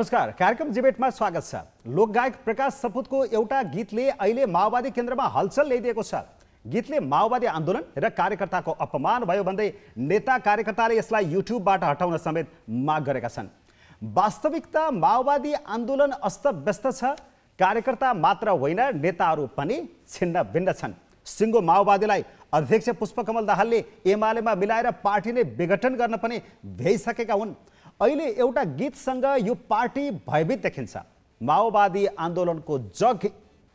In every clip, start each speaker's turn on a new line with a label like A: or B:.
A: नमस्कार, कार्यक्रम डिबेटमा स्वागत छ। लोकगायक प्रकाश सपुतको एउटा गीतले अहिले माओवादी केन्द्रमा हलचल ल्याइदिएको छ। गीतले माओवादी आन्दोलन र कार्यकर्ताको अपमान भयो भन्दै नेता कार्यकर्ताले यसलाई युट्युबबाट हटाउन समेत माग गरेका छन्। वास्तविकता माओवादी आन्दोलन अस्तव्यस्त छ। कार्यकर्ता मात्र होइन, नेताहरू पनि छिन्न भिन्न छन्। सिङ्गो माओवादीलाई अध्यक्ष पुष्पकमल दाहालले एमालेमा मिलाएर पार्टी नै विघटन गर्न पनि भ्याइसकेका हुन्। अहिले एउटा गीतसँग यो पार्टी भयभीत देखिन्छ। माओवादी आन्दोलनको जग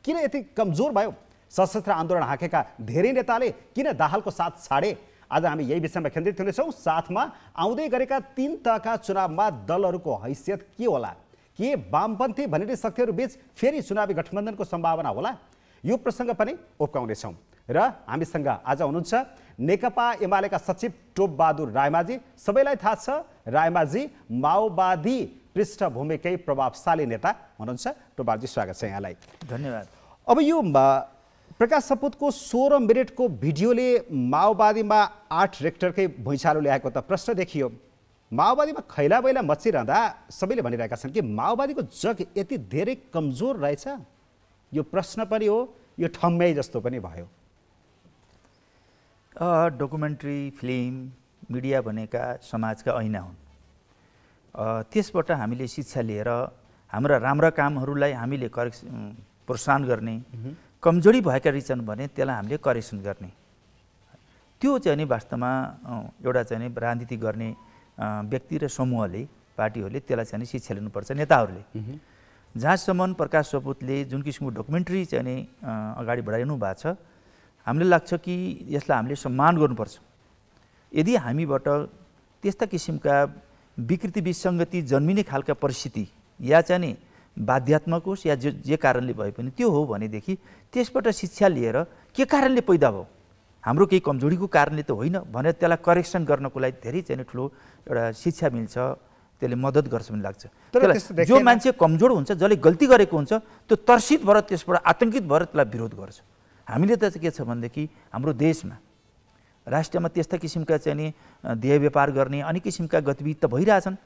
A: किन यति कमजोर भयो? सशस्त्र आन्दोलन हाकेका धेरै नेताले किन दाहालको साथ छाडे? आज हामी यही विषयमा केन्द्रित हुनेछौँ। साथमा आउँदै गरेका 3 तहका चुनावमा दलहरूको हैसियत के होला? के वामपन्थी भनिने शक्तिहरू बीच फेरि चुनावी गठबन्धनको सम्भावना होला? यो प्रसङ्ग पनि उप्काउनेछौँ। र हामीसँग आज हुनुहुन्छ नेकपा एमालेका सचिव टोपबहादुर रायमाझी। सबैलाई थाहा छ, रायमाझी माओवादी पृष्ठभूमिकै प्रभावशाली नेता हुनुहुन्छ। टोपबहादुरजी, स्वागत छ यहाँलाई।
B: धन्यवाद।
A: अब यो प्रकाश सपुतको 16 मिनटको भिडियोले माओवादीमा 8 रेक्टरकै भुइँचालो ल्याएको त प्रश्न देखियो। माओवादीमा खैला बैला मचिरहँदा सबैले भनिरहेका छन् कि माओवादीको जग यति धेरै कमजोर रहेछ। यो प्रश्न पनि हो, यो ठम्मै जस्तो पनि भयो।
B: डकुमेन्ट्री फिल्म मिडिया भनेका समाजका ऐना हुन्। त्यसबाट हामीले शिक्षा लिएर हाम्रा राम्रा कामहरूलाई हामीले प्रोत्साहन गर्ने, कमजोरी भएका रहेछन् भने त्यसलाई हामीले करेक्सन गर्ने। त्यो चाहिँ नि वास्तवमा एउटा चाहिँ नि राजनीति गर्ने व्यक्ति र समूहले, पार्टीहरूले त्यसलाई चाहिँ शिक्षा लिनुपर्छ, नेताहरूले। जहाँसम्म प्रकाश सपुतले जुन किसिमको डकुमेन्ट्री चाहिँ नि अगाडि बढाइनु भएको छ, हामीलाई लाग्छ कि यसलाई हामीले सम्मान गर्नुपर्छ। यदि हामीबाट त्यस्ता किसिमका विकृति विसङ्गति जन्मिने खालका परिस्थिति या चाहिँ नि बाध्यात्मक होस् या जे कारणले भए पनि त्यो हो भनेदेखि त्यसबाट शिक्षा लिएर के कारणले पैदा भयो, हाम्रो केही कमजोरीको कारणले त होइन भनेर त्यसलाई करेक्सन गर्नको लागि धेरै चाहिँ ठुलो एउटा शिक्षा मिल्छ, त्यसले मद्दत गर्छ भन्ने लाग्छ। जो मान्छे कमजोर हुन्छ, जसले गल्ती गरेको हुन्छ, त्यो तर्सित भएर त्यसबाट आतङ्कित भएर त्यसलाई विरोध गर्छ। हामीले त के छ भनेदेखि हाम्रो देशमा राष्ट्रमा त्यस्ता किसिमका चाहिँ नि देह व्यापार गर्ने अनेक किसिमका गतिविधि त भइरहेछन्।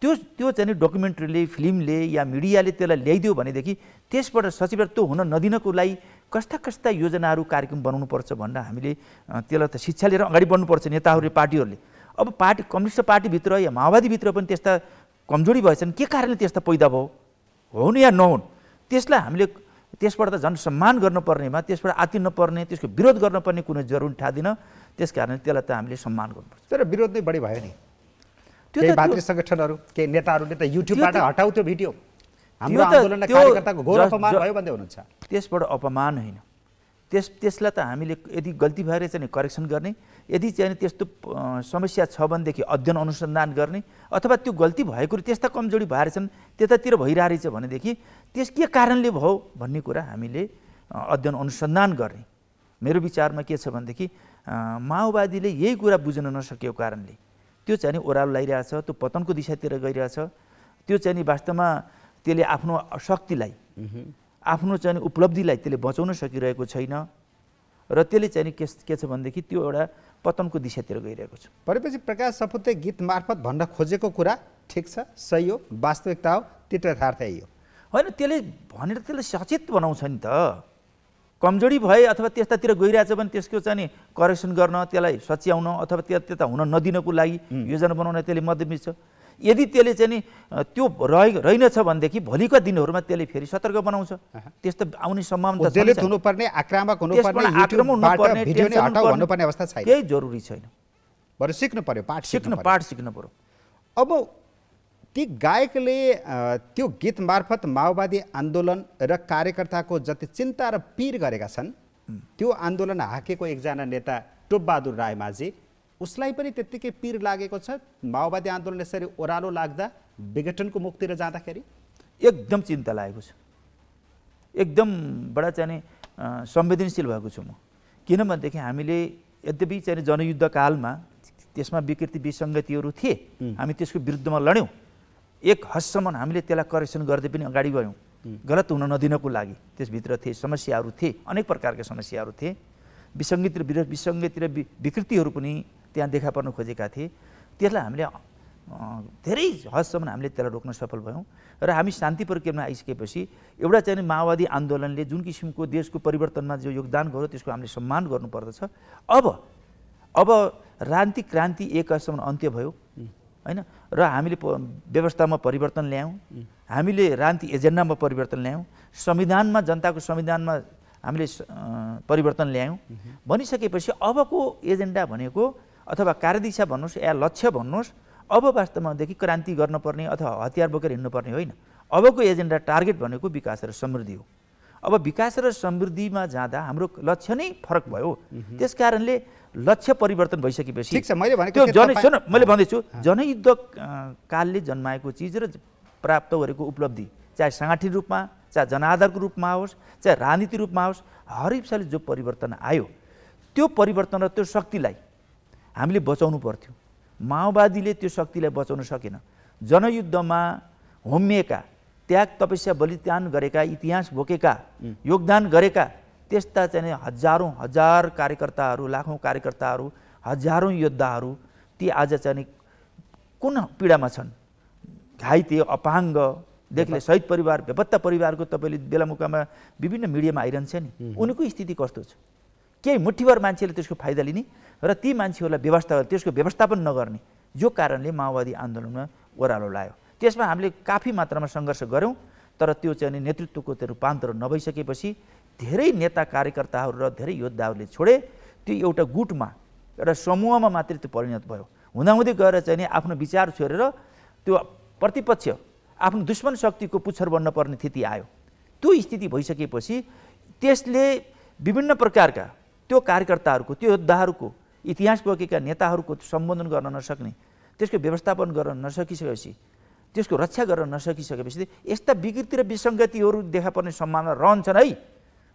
B: त्यो चाहिँ नि डकुमेन्ट्रीले, फिल्मले या मिडियाले त्यसलाई ल्याइदियो भनेदेखि त्यसबाट सचिव त्यो हुन नदिनको लागि कस्ता कस्ता योजनाहरू कार्यक्रम बनाउनुपर्छ भनेर हामीले त्यसलाई त शिक्षा लिएर अगाडि बढ्नुपर्छ नेताहरूले, पार्टीहरूले। अब पार्टी कम्युनिस्ट पार्टीभित्र या माओवादीभित्र पनि त्यस्ता कमजोरी भएछन्, के कारणले त्यस्ता पैदा भयो, हुन् या नहुन्, त्यसलाई हामीले त्यसबाट त झन् सम्मान गर्नुपर्नेमा त्यसबाट आत्तिनु नपर्ने, त्यसको विरोध गर्नुपर्ने कुनै जरुरी ठाँदिन। त्यस कारण त्यसलाई त हामीले सम्मान गर्नुपर्छ। तर
A: विरोध नै बढी भयो नि। केही भातृ सङ्गठनहरू, केही नेताहरूले त युट्युबबाट हटाउ त्यो भिडियो, हाम्रो आन्दोलनका कार्यकर्ताको घोर अपमान भयो भन्दै हुनुहुन्छ।
B: त्यसबाट अपमान होइन, त्यसलाई त हामीले यदि गल्ती भएर चाहिँ करेक्सन गर्ने, यदि चाहिँ त्यस्तो समस्या छ भनेदेखि अध्ययन अनुसन्धान गर्ने, अथवा त्यो गल्ती भएको त्यस्ता कमजोरी भएर छन् त्यतातिर भइरहेछ भनेदेखि त्यस के कारणले भयो भन्ने कुरा हामीले अध्ययन अनुसन्धान गर्ने। मेरो विचारमा के छ भनेदेखि माओवादीले यही कुरा बुझ्न नसकेको कारणले त्यो चाहिँ ओह्रालो लगाइरहेछ, त्यो पतनको दिशातिर गइरहेछ। त्यो चाहिँ वास्तवमा त्यसले आफ्नो शक्तिलाई, आफ्नो चाहिँ उपलब्धिलाई त्यसले बचाउन सकिरहेको छैन र त्यसले चाहिँ के छ भनेदेखि त्यो एउटा पतनको दिशातिर गइरहेको छ।
A: भनेपछि प्रकाश सपुतले गीत मार्फत भन्न खोजेको कुरा ठिक छ, सही हो, वास्तविकता हो, त्यो यथार्थ हो
B: होइन? त्यसले भनेर त्यसले सचेत बनाउँछ नि त। कमजोरी भए अथवा त्यस्तातिर गइरहेछ भने त्यसको चाहिँ नि करेक्सन गर्न, त्यसलाई सच्याउन अथवा त्यता हुन नदिनको लागि योजना बनाउन त्यसले मद्दत मिल्छ। यदि त्यसले चाहिँ नि त्यो रहेनछ भनेदेखि भोलिका दिनहरूमा त्यसले फेरि सतर्क बनाउँछ। त्यस्तो आउने सम्भावना
A: हुनुपर्ने, आक्रामक हुनुपर्ने, अवस्था छैन,
B: केही जरुरी छैन।
A: बरु सिक्नु पर्यो, पाठ
B: सिक्नु पर्यो।
A: अब ती गायकले त्यो गीत मार्फत माओवादी आन्दोलन र कार्यकर्ताको जति चिन्ता र पीर गरेका छन्, त्यो आन्दोलन हाकेको एकजना नेता टोपबहादुर रायमाझी, उसलाई पनि त्यत्तिकै पीर लागेको छ माओवादी आन्दोलन यसरी ओह्रालो लाग्दा, विघटनको मुखतिर जाँदाखेरि?
B: एकदम चिन्ता लागेको छ, एकदम बडा चाहिँ संवेदनशील भएको छु म। किनभनेदेखि हामीले यद्यपि चाहिँ जनयुद्ध कालमा त्यसमा विकृति विसङ्गतिहरू थिए, हामी त्यसको विरुद्धमा लड्यौँ। एक हदसम्म हामीले त्यसलाई करेक्सन गर्दै पनि अगाडि गयौँ, गलत हुन नदिनको लागि। त्यसभित्र थिए समस्याहरू, थिए अनेक प्रकारका समस्याहरू थिए, विसङ्गति र विकृतिहरू पनि त्यहाँ देखा पर्न खोजेका थिए। त्यसलाई हामीले धेरै हदसम्म हामीले त्यसलाई रोक्न सफल भयौँ र हामी शान्ति प्रक्रियामा आइसकेपछि एउटा चाहिँ माओवादी आन्दोलनले जुन किसिमको देशको परिवर्तनमा जो योगदान गर्यो त्यसको हामीले सम्मान गर्नुपर्दछ। अब राजनीतिक क्रान्ति एक हदसम्म अन्त्य भयो हैन र हामीले व्यवस्थामा परिवर्तन ल्यायौँ, हामीले राजनीतिक एजेन्डामा परिवर्तन ल्यायौँ, संविधानमा जनताको संविधानमा हामीले परिवर्तन ल्यायौँ भनिसकेपछि अबको एजेन्डा भनेको अथवा कार्यदिशा भन्नुहोस् या लक्ष्य भन्नुहोस् अब वास्तवमादेखि क्रान्ति गर्नुपर्ने अथवा हतियार बोकेर हिँड्नुपर्ने होइन। अबको एजेन्डा टार्गेट भनेको विकास र समृद्धि हो। अब विकास र समृद्धिमा जाँदा हाम्रो लक्ष्य नै फरक भयो। त्यस कारणले लक्ष्य परिवर्तन भइसकेपछि मैले भन्दैछु जनयुद्ध कालले जन्माएको चिज र प्राप्त गरेको उपलब्धि चाहे साङ्गठनिक रूपमा चाहे जनाधारको रूपमा होस् चाहे राजनीतिक रूपमा होस् हर हिसाबले जो परिवर्तन आयो त्यो परिवर्तन र त्यो शक्तिलाई हामीले बचाउनु पर्थ्यो। माओवादीले त्यो शक्तिलाई बचाउन सकेन। जनयुद्धमा होमिएका त्याग तपस्या बलिदान गरेका इतिहास बोकेका योगदान गरेका त्यस्ता चाहिँ हजारौँ हजार कार्यकर्ताहरू लाखौँ कार्यकर्ताहरू हजारौँ योद्धाहरू ती आज चाहिँ कुन पीडामा छन्। घाइते अपाङ्गदेखि शहीद परिवार बेपत्ता परिवारको तपाईँले बेलामुकामा विभिन्न मिडियामा आइरहन्छ नि उनको स्थिति कस्तो छ। केही मुठीभर मान्छेले त्यसको फाइदा लिने र ती मान्छेहरूलाई त्यसको व्यवस्थापन नगर्ने जो कारणले माओवादी आन्दोलनमा ओह्रालो लाग्यो। त्यसमा हामीले काफी मात्रामा सङ्घर्ष गऱ्यौँ तर त्यो चाहिँ नेतृत्वको त्यो रूपान्तरण नभइसकेपछि धेरै नेता कार्यकर्ताहरू र धेरै योद्धाहरूले छोडे। त्यो एउटा गुटमा एउटा समूहमा मात्रै त्यो परिणत भयो। हुँदाहुँदै गएर चाहिँ आफ्नो विचार छोडेर त्यो प्रतिपक्ष आफ्नो दुश्मन शक्तिको पुच्छर बन्न पर्ने स्थिति आयो। त्यो स्थिति भइसकेपछि त्यसले विभिन्न प्रकारका त्यो कार्यकर्ताहरूको त्यो योद्धाहरूको इतिहास बोकेका नेताहरूको सम्बोधन गर्न नसक्ने त्यसको व्यवस्थापन गर्न नसकिसकेपछि त्यसको रक्षा गर्न नसकिसकेपछि यस्ता विकृति र विसङ्गतिहरू देखा पर्ने सम्भावना रहन्छन् है।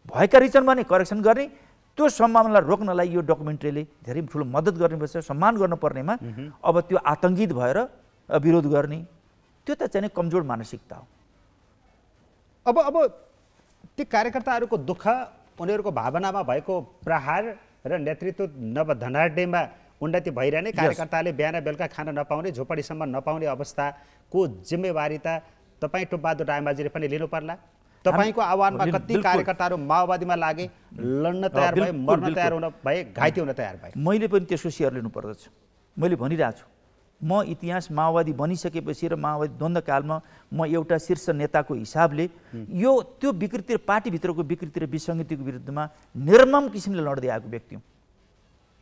B: भएका रिजन भने करेक्सन गर्ने त्यो सम्भावनालाई रोक्नलाई यो डकुमेन्ट्रीले धेरै ठुलो मद्दत गर्नुपर्छ। सम्मान गर्नुपर्नेमा अब त्यो आतङ्कित भएर विरोध गर्ने त्यो त चाहिँ कमजोर मानसिकता हो।
A: अब ती कार्यकर्ताहरूको दुःख उनीहरूको भावनामा भएको प्रहार र नेतृत्व नवधनाढ्यमा उन्नति भइरहने कार्यकर्ताले बिहान बेलुका खान नपाउने झोपडीसम्म नपाउने अवस्थाको जिम्मेवारी त तपाईँ टुपबहादुर रायमाझीले पनि लिनु पर्ला। तपाईँको आह्वानमा कति कार्यकर्ताहरू माओवादीमा लागे, लड्न तयार भए, मर्न तयार हुन भए, घाइते हुन तयार भए।
B: मैले पनि त्यसको सेयर लिनु पर्दछ। मैले भनिरहेको छु म इतिहास माओवादी बनिसकेपछि र माओवादी द्वन्द्वकालमा म एउटा शीर्ष नेताको हिसाबले यो त्यो विकृति र पार्टीभित्रको विकृति र विसङ्गतिको विरुद्धमा निर्मम किसिमले लड्दै आएको व्यक्ति हुँ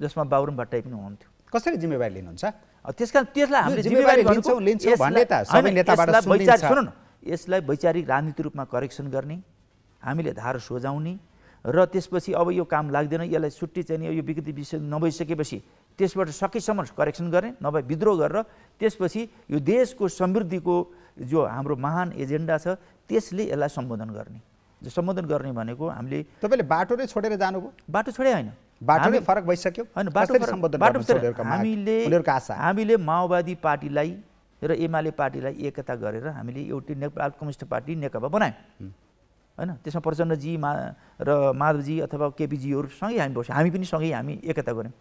B: जसमा बाबुराम भट्टराई पनि हुनुहुन्थ्यो।
A: कसरी जिम्मेवारी लिनुहुन्छ?
B: त्यसकारण त्यसलाई हामीले जिम्मेवारी लिन्छौँ भन्ने त सबै नेताबाट सुनिन्छ। सुन्नु न, यसलाई वैचारिक राजनीतिक रूपमा करेक्सन गर्ने, हामीले धार सोझाउने र त्यसपछि अब यो काम लाग्दैन यसलाई छुट्टी चाहिँ यो विकृति विषय नभइसकेपछि त्यसबाट सकेसम्म करेक्सन गर्ने नभए विद्रोह गरेर त्यसपछि यो देशको समृद्धिको जो हाम्रो महान एजेन्डा छ त्यसले यसलाई सम्बोधन गर्ने। जो सम्बोधन गर्ने भनेको हामीले
A: तपाईँले बाटो नै छोडेर जानुभयो?
B: बाटो छोडे होइन,
A: बाटो नै फरक भइसक्यो
B: होइन। हामीले माओवादी पार्टीलाई र एमाले पार्टीलाई एकता गरेर हामीले एउटै नेपाल कम्युनिस्ट पार्टी नेकपा बनायौँ होइन। त्यसमा प्रचण्डजी र माधवजी अथवा केपीजीहरू सँगै हामी बस्यौँ, हामी पनि सँगै हामी एकता गऱ्यौँ।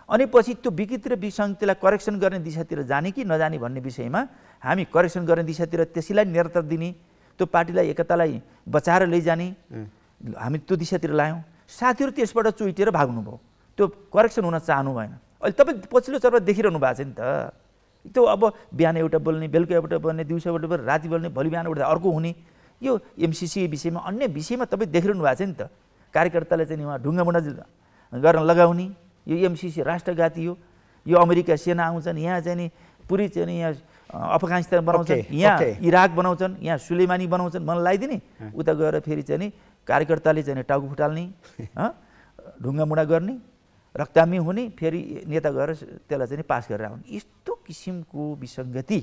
B: अनि पछि त्यो विकृति र विसङ्गतिलाई करेक्सन गर्ने दिशातिर जाने कि नजाने भन्ने विषयमा हामी करेक्सन गर्ने दिशातिर त्यसैलाई निरन्तर दिने, त्यो पार्टीलाई एकतालाई बचाएर लैजाने हामी त्यो दिशातिर लायौँ। साथीहरू त्यसबाट चुइटेर भाग्नुभयो, त्यो करेक्सन हुन चाहनु भएन। अहिले तपाईँ पछिल्लो चरणमा देखिरहनु भएको छ नि त। त्यो अब बिहान एउटा बोल्ने, बेलुका एउटा बोल्ने, दिउँसो एउटा बोल्ने, राति बोल्ने, भोलि बिहान उठ्दा अर्को हुने, यो एमसिसी विषयमा अन्य विषयमा तपाईँ देखिरहनु भएको छ नि त। कार्यकर्ताले चाहिँ उहाँ ढुङ्गामुढा गर्न लगाउने, यो एमसिसी राष्ट्रघाती हो, यो अमेरिका सेना आउँछन् यहाँ चाहिँ नि पुरै चाहिँ नि यहाँ अफगानिस्तान बनाउँछन्, यहाँ इराक बनाउँछन्, यहाँ सुलेमानी बनाउँछन् मन लगाइदिने, उता गएर फेरि चाहिँ नि कार्यकर्ताले चाहिँ टाउको फुटाल्ने, ढुङ्गामुढा गर्ने, रक्तामी हुने, फेरि नेता गएर त्यसलाई चाहिँ पास गरेर आउने। यस्तो किसिमको विसङ्गति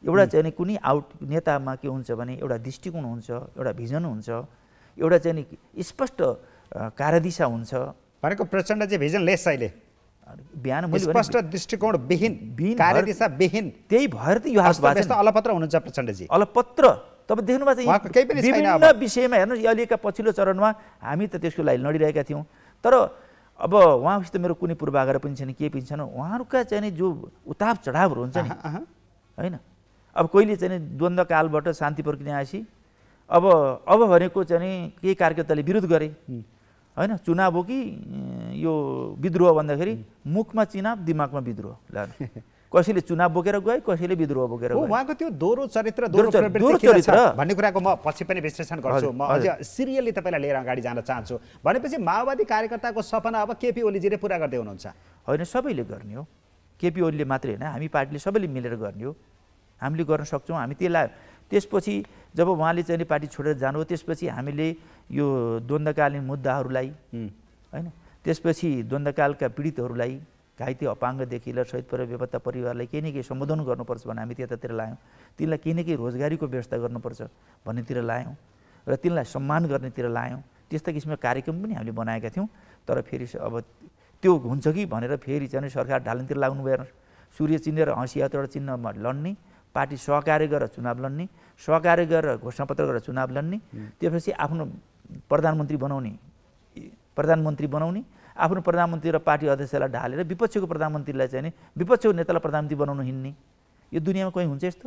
B: एउटा चाहिँ कुनै नेतामा के हुन्छ भने एउटा दृष्टिकोण हुन्छ, एउटा भिजन हुन्छ, एउटा चाहिँ स्पष्ट कार्यदिशा हुन्छ।
A: भनेको प्रचण्ड चाहिँ भिजनलेस अहिले,
B: बिहान
A: स्पष्ट दृष्टिकोण विहीन, कार्यदिशा विहीन,
B: त्यही भएर त यो हाल
A: भएको छ। अलपत्र हुनुहुन्छ प्रचण्डजी,
B: अलपत्र। तपाईँ देख्नु भएको छ विभिन्न विषयमा हेर्नु। अहिलेका पछिल्लो चरणमा हामी त त्यसको लागि लडिरहेका थियौँ, तर अब उहाँसित मेरो कुनै पूर्वाग्रह पनि छैन, केही पनि छैन। उहाँहरूका चाहिँ नि जो उताप चढावहरू हुन्छ नि होइन, अब कहिले चाहिँ नि द्वन्द्वकालबाट शान्ति प्रक्रिया आएपछि अब भनेको चाहिँ नि केही कार्यकर्ताले विरोध गरे होइन, चुनाव हो कि यो विद्रोह भन्दाखेरि मुखमा चुनाव दिमागमा विद्रोह लानु। कसैले चुनाव बोकेर गए, कसैले विद्रोह बोकेर गए।
A: उहाँको त्यो दोहोरो चरित्र भन्ने कुराको म पछि पनि विश्लेषण गर्छु। म अझ सिरियली तपाईँलाई लिएर अगाडि जान चाहन्छु। भनेपछि माओवादी कार्यकर्ताको सपना अब केपी ओलीजीले पुरा गर्दै हुनुहुन्छ?
B: होइन, सबैले गर्ने हो। केपी ओलीले मात्रै होइन, हामी पार्टीले सबैले मिलेर गर्ने हो। हामीले गर्न सक्छौँ। हामी त्यसलाई त्यसपछि जब उहाँले चाहिँ पार्टी छोडेर जानु हो, त्यसपछि हामीले यो द्वन्द्वकालीन मुद्दाहरूलाई होइन, त्यसपछि द्वन्द्वकालका पीडितहरूलाई, घाइते अपाङ्गदेखि लिएर शहीद परिवार बेपत्ता परिवारलाई केही न केही सम्बोधन गर्नुपर्छ भने हामी त्यतातिर लायौँ। तिनलाई केही न केही रोजगारीको व्यवस्था गर्नुपर्छ भन्नेतिर लायौँ र तिनलाई सम्मान गर्नेतिर लायौँ। त्यस्ता किसिमका कार्यक्रम पनि हामीले बनाएका थियौँ। तर फेरि अब त्यो हुन्छ कि भनेर फेरि चाहिँ सरकार ढाल्नेतिर लाग्नु भएन। सूर्य चिन्ह र हँसियात्रबाट चिन्हमा लड्ने, पार्टी सहकार्य गरेर चुनाव लड्ने, सहकार्य गरेर घोषणापत्र गरेर चुनाव लड्ने, त्यसपछि आफ्नो प्रधानमन्त्री बनाउने, आफ्नो प्रधानमन्त्री र पार्टी अध्यक्षलाई ढालेर विपक्षको प्रधानमन्त्रीलाई चाहिँ नि विपक्षको नेतालाई प्रधानमन्त्री बनाउन हिँड्ने। यो दुनियाँमा कहीँ हुन्छ यस्तो?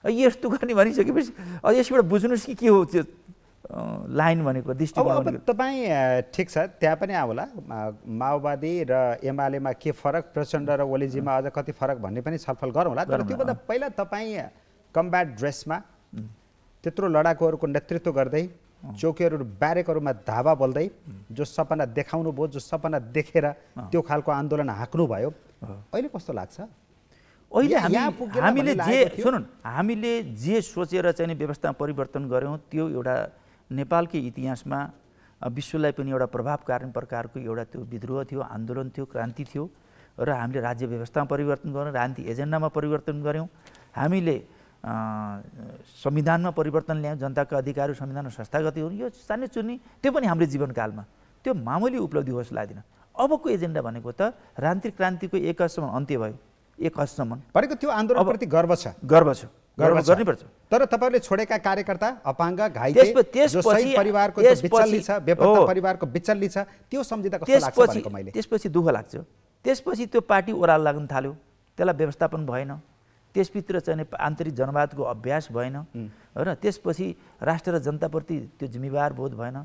B: यस्तो गर्ने भनिसकेपछि अब यसबाट बुझ्नुहोस् कि के हो त्यो लाइन भनेको दृष्टिकोण।
A: अब तपाईँ ठिक छ, त्यहाँ पनि आउला माओवादी र एमालेमा के फरक, प्रचण्ड र ओलीजीमा अझ कति फरक भन्ने पनि छलफल गरौँला। तर त्योभन्दा पहिला तपाईँ कम्ब्याट ड्रेसमा त्यत्रो लडाकुहरूको नेतृत्व गर्दै, चौकीहरू ब्यारेकहरूमा धावा बोल्दै जो सपना देखाउनु भयो, जो सपना देखेर त्यो खालको आन्दोलन हाँक्नु भयो, अहिले कस्तो लाग्छ?
B: अहिले हामीले जे सोचेर चाहिँ व्यवस्था परिवर्तन गऱ्यौँ त्यो एउटा नेपालकै इतिहासमा विश्वलाई पनि एउटा प्रभावकारी प्रकारको एउटा त्यो विद्रोह थियो, आन्दोलन थियो, क्रान्ति थियो र हामीले राज्य व्यवस्थामा परिवर्तन गऱ्यौँ, राजनीति एजेन्डामा परिवर्तन गऱ्यौँ, हामीले संविधानमा परिवर्तन ल्यायौँ, जनताका अधिकारहरू संविधानमा संस्थागत हुन्। यो सानो चुन्नी त्यो पनि हाम्रो जीवनकालमा त्यो मामुली उपलब्धि होस् लाग्दैन। अबको एजेन्डा भनेको त राजनीतिक क्रान्तिको एक हदसम्म अन्त्य भयो, एक हदसम्म
A: भनेको त्यो आन्दोलनप्रति गर्व छ,
B: गर्व गर्नुपर्छ।
A: तर तपाईँले छोडेका कार्यकर्ता अपाङ्ग, घाइते, जो शहीद परिवारको बिचल्ली छ, बेपत्ता परिवारको बिचल्ली छ, त्यो सम्झिँदा कस्तो लाग्छ भनेको मैले?
B: त्यसपछि दुःख लाग्छ। त्यसपछि त्यो पार्टी ओह्रालो लाग्न थाल्यो, त्यसलाई व्यवस्थापन भएन, त्यसभित्र चाहिँ आन्तरिक जनवादको अभ्यास भएन र त्यसपछि राष्ट्र र जनताप्रति त्यो जिम्मेवार बोध भएन।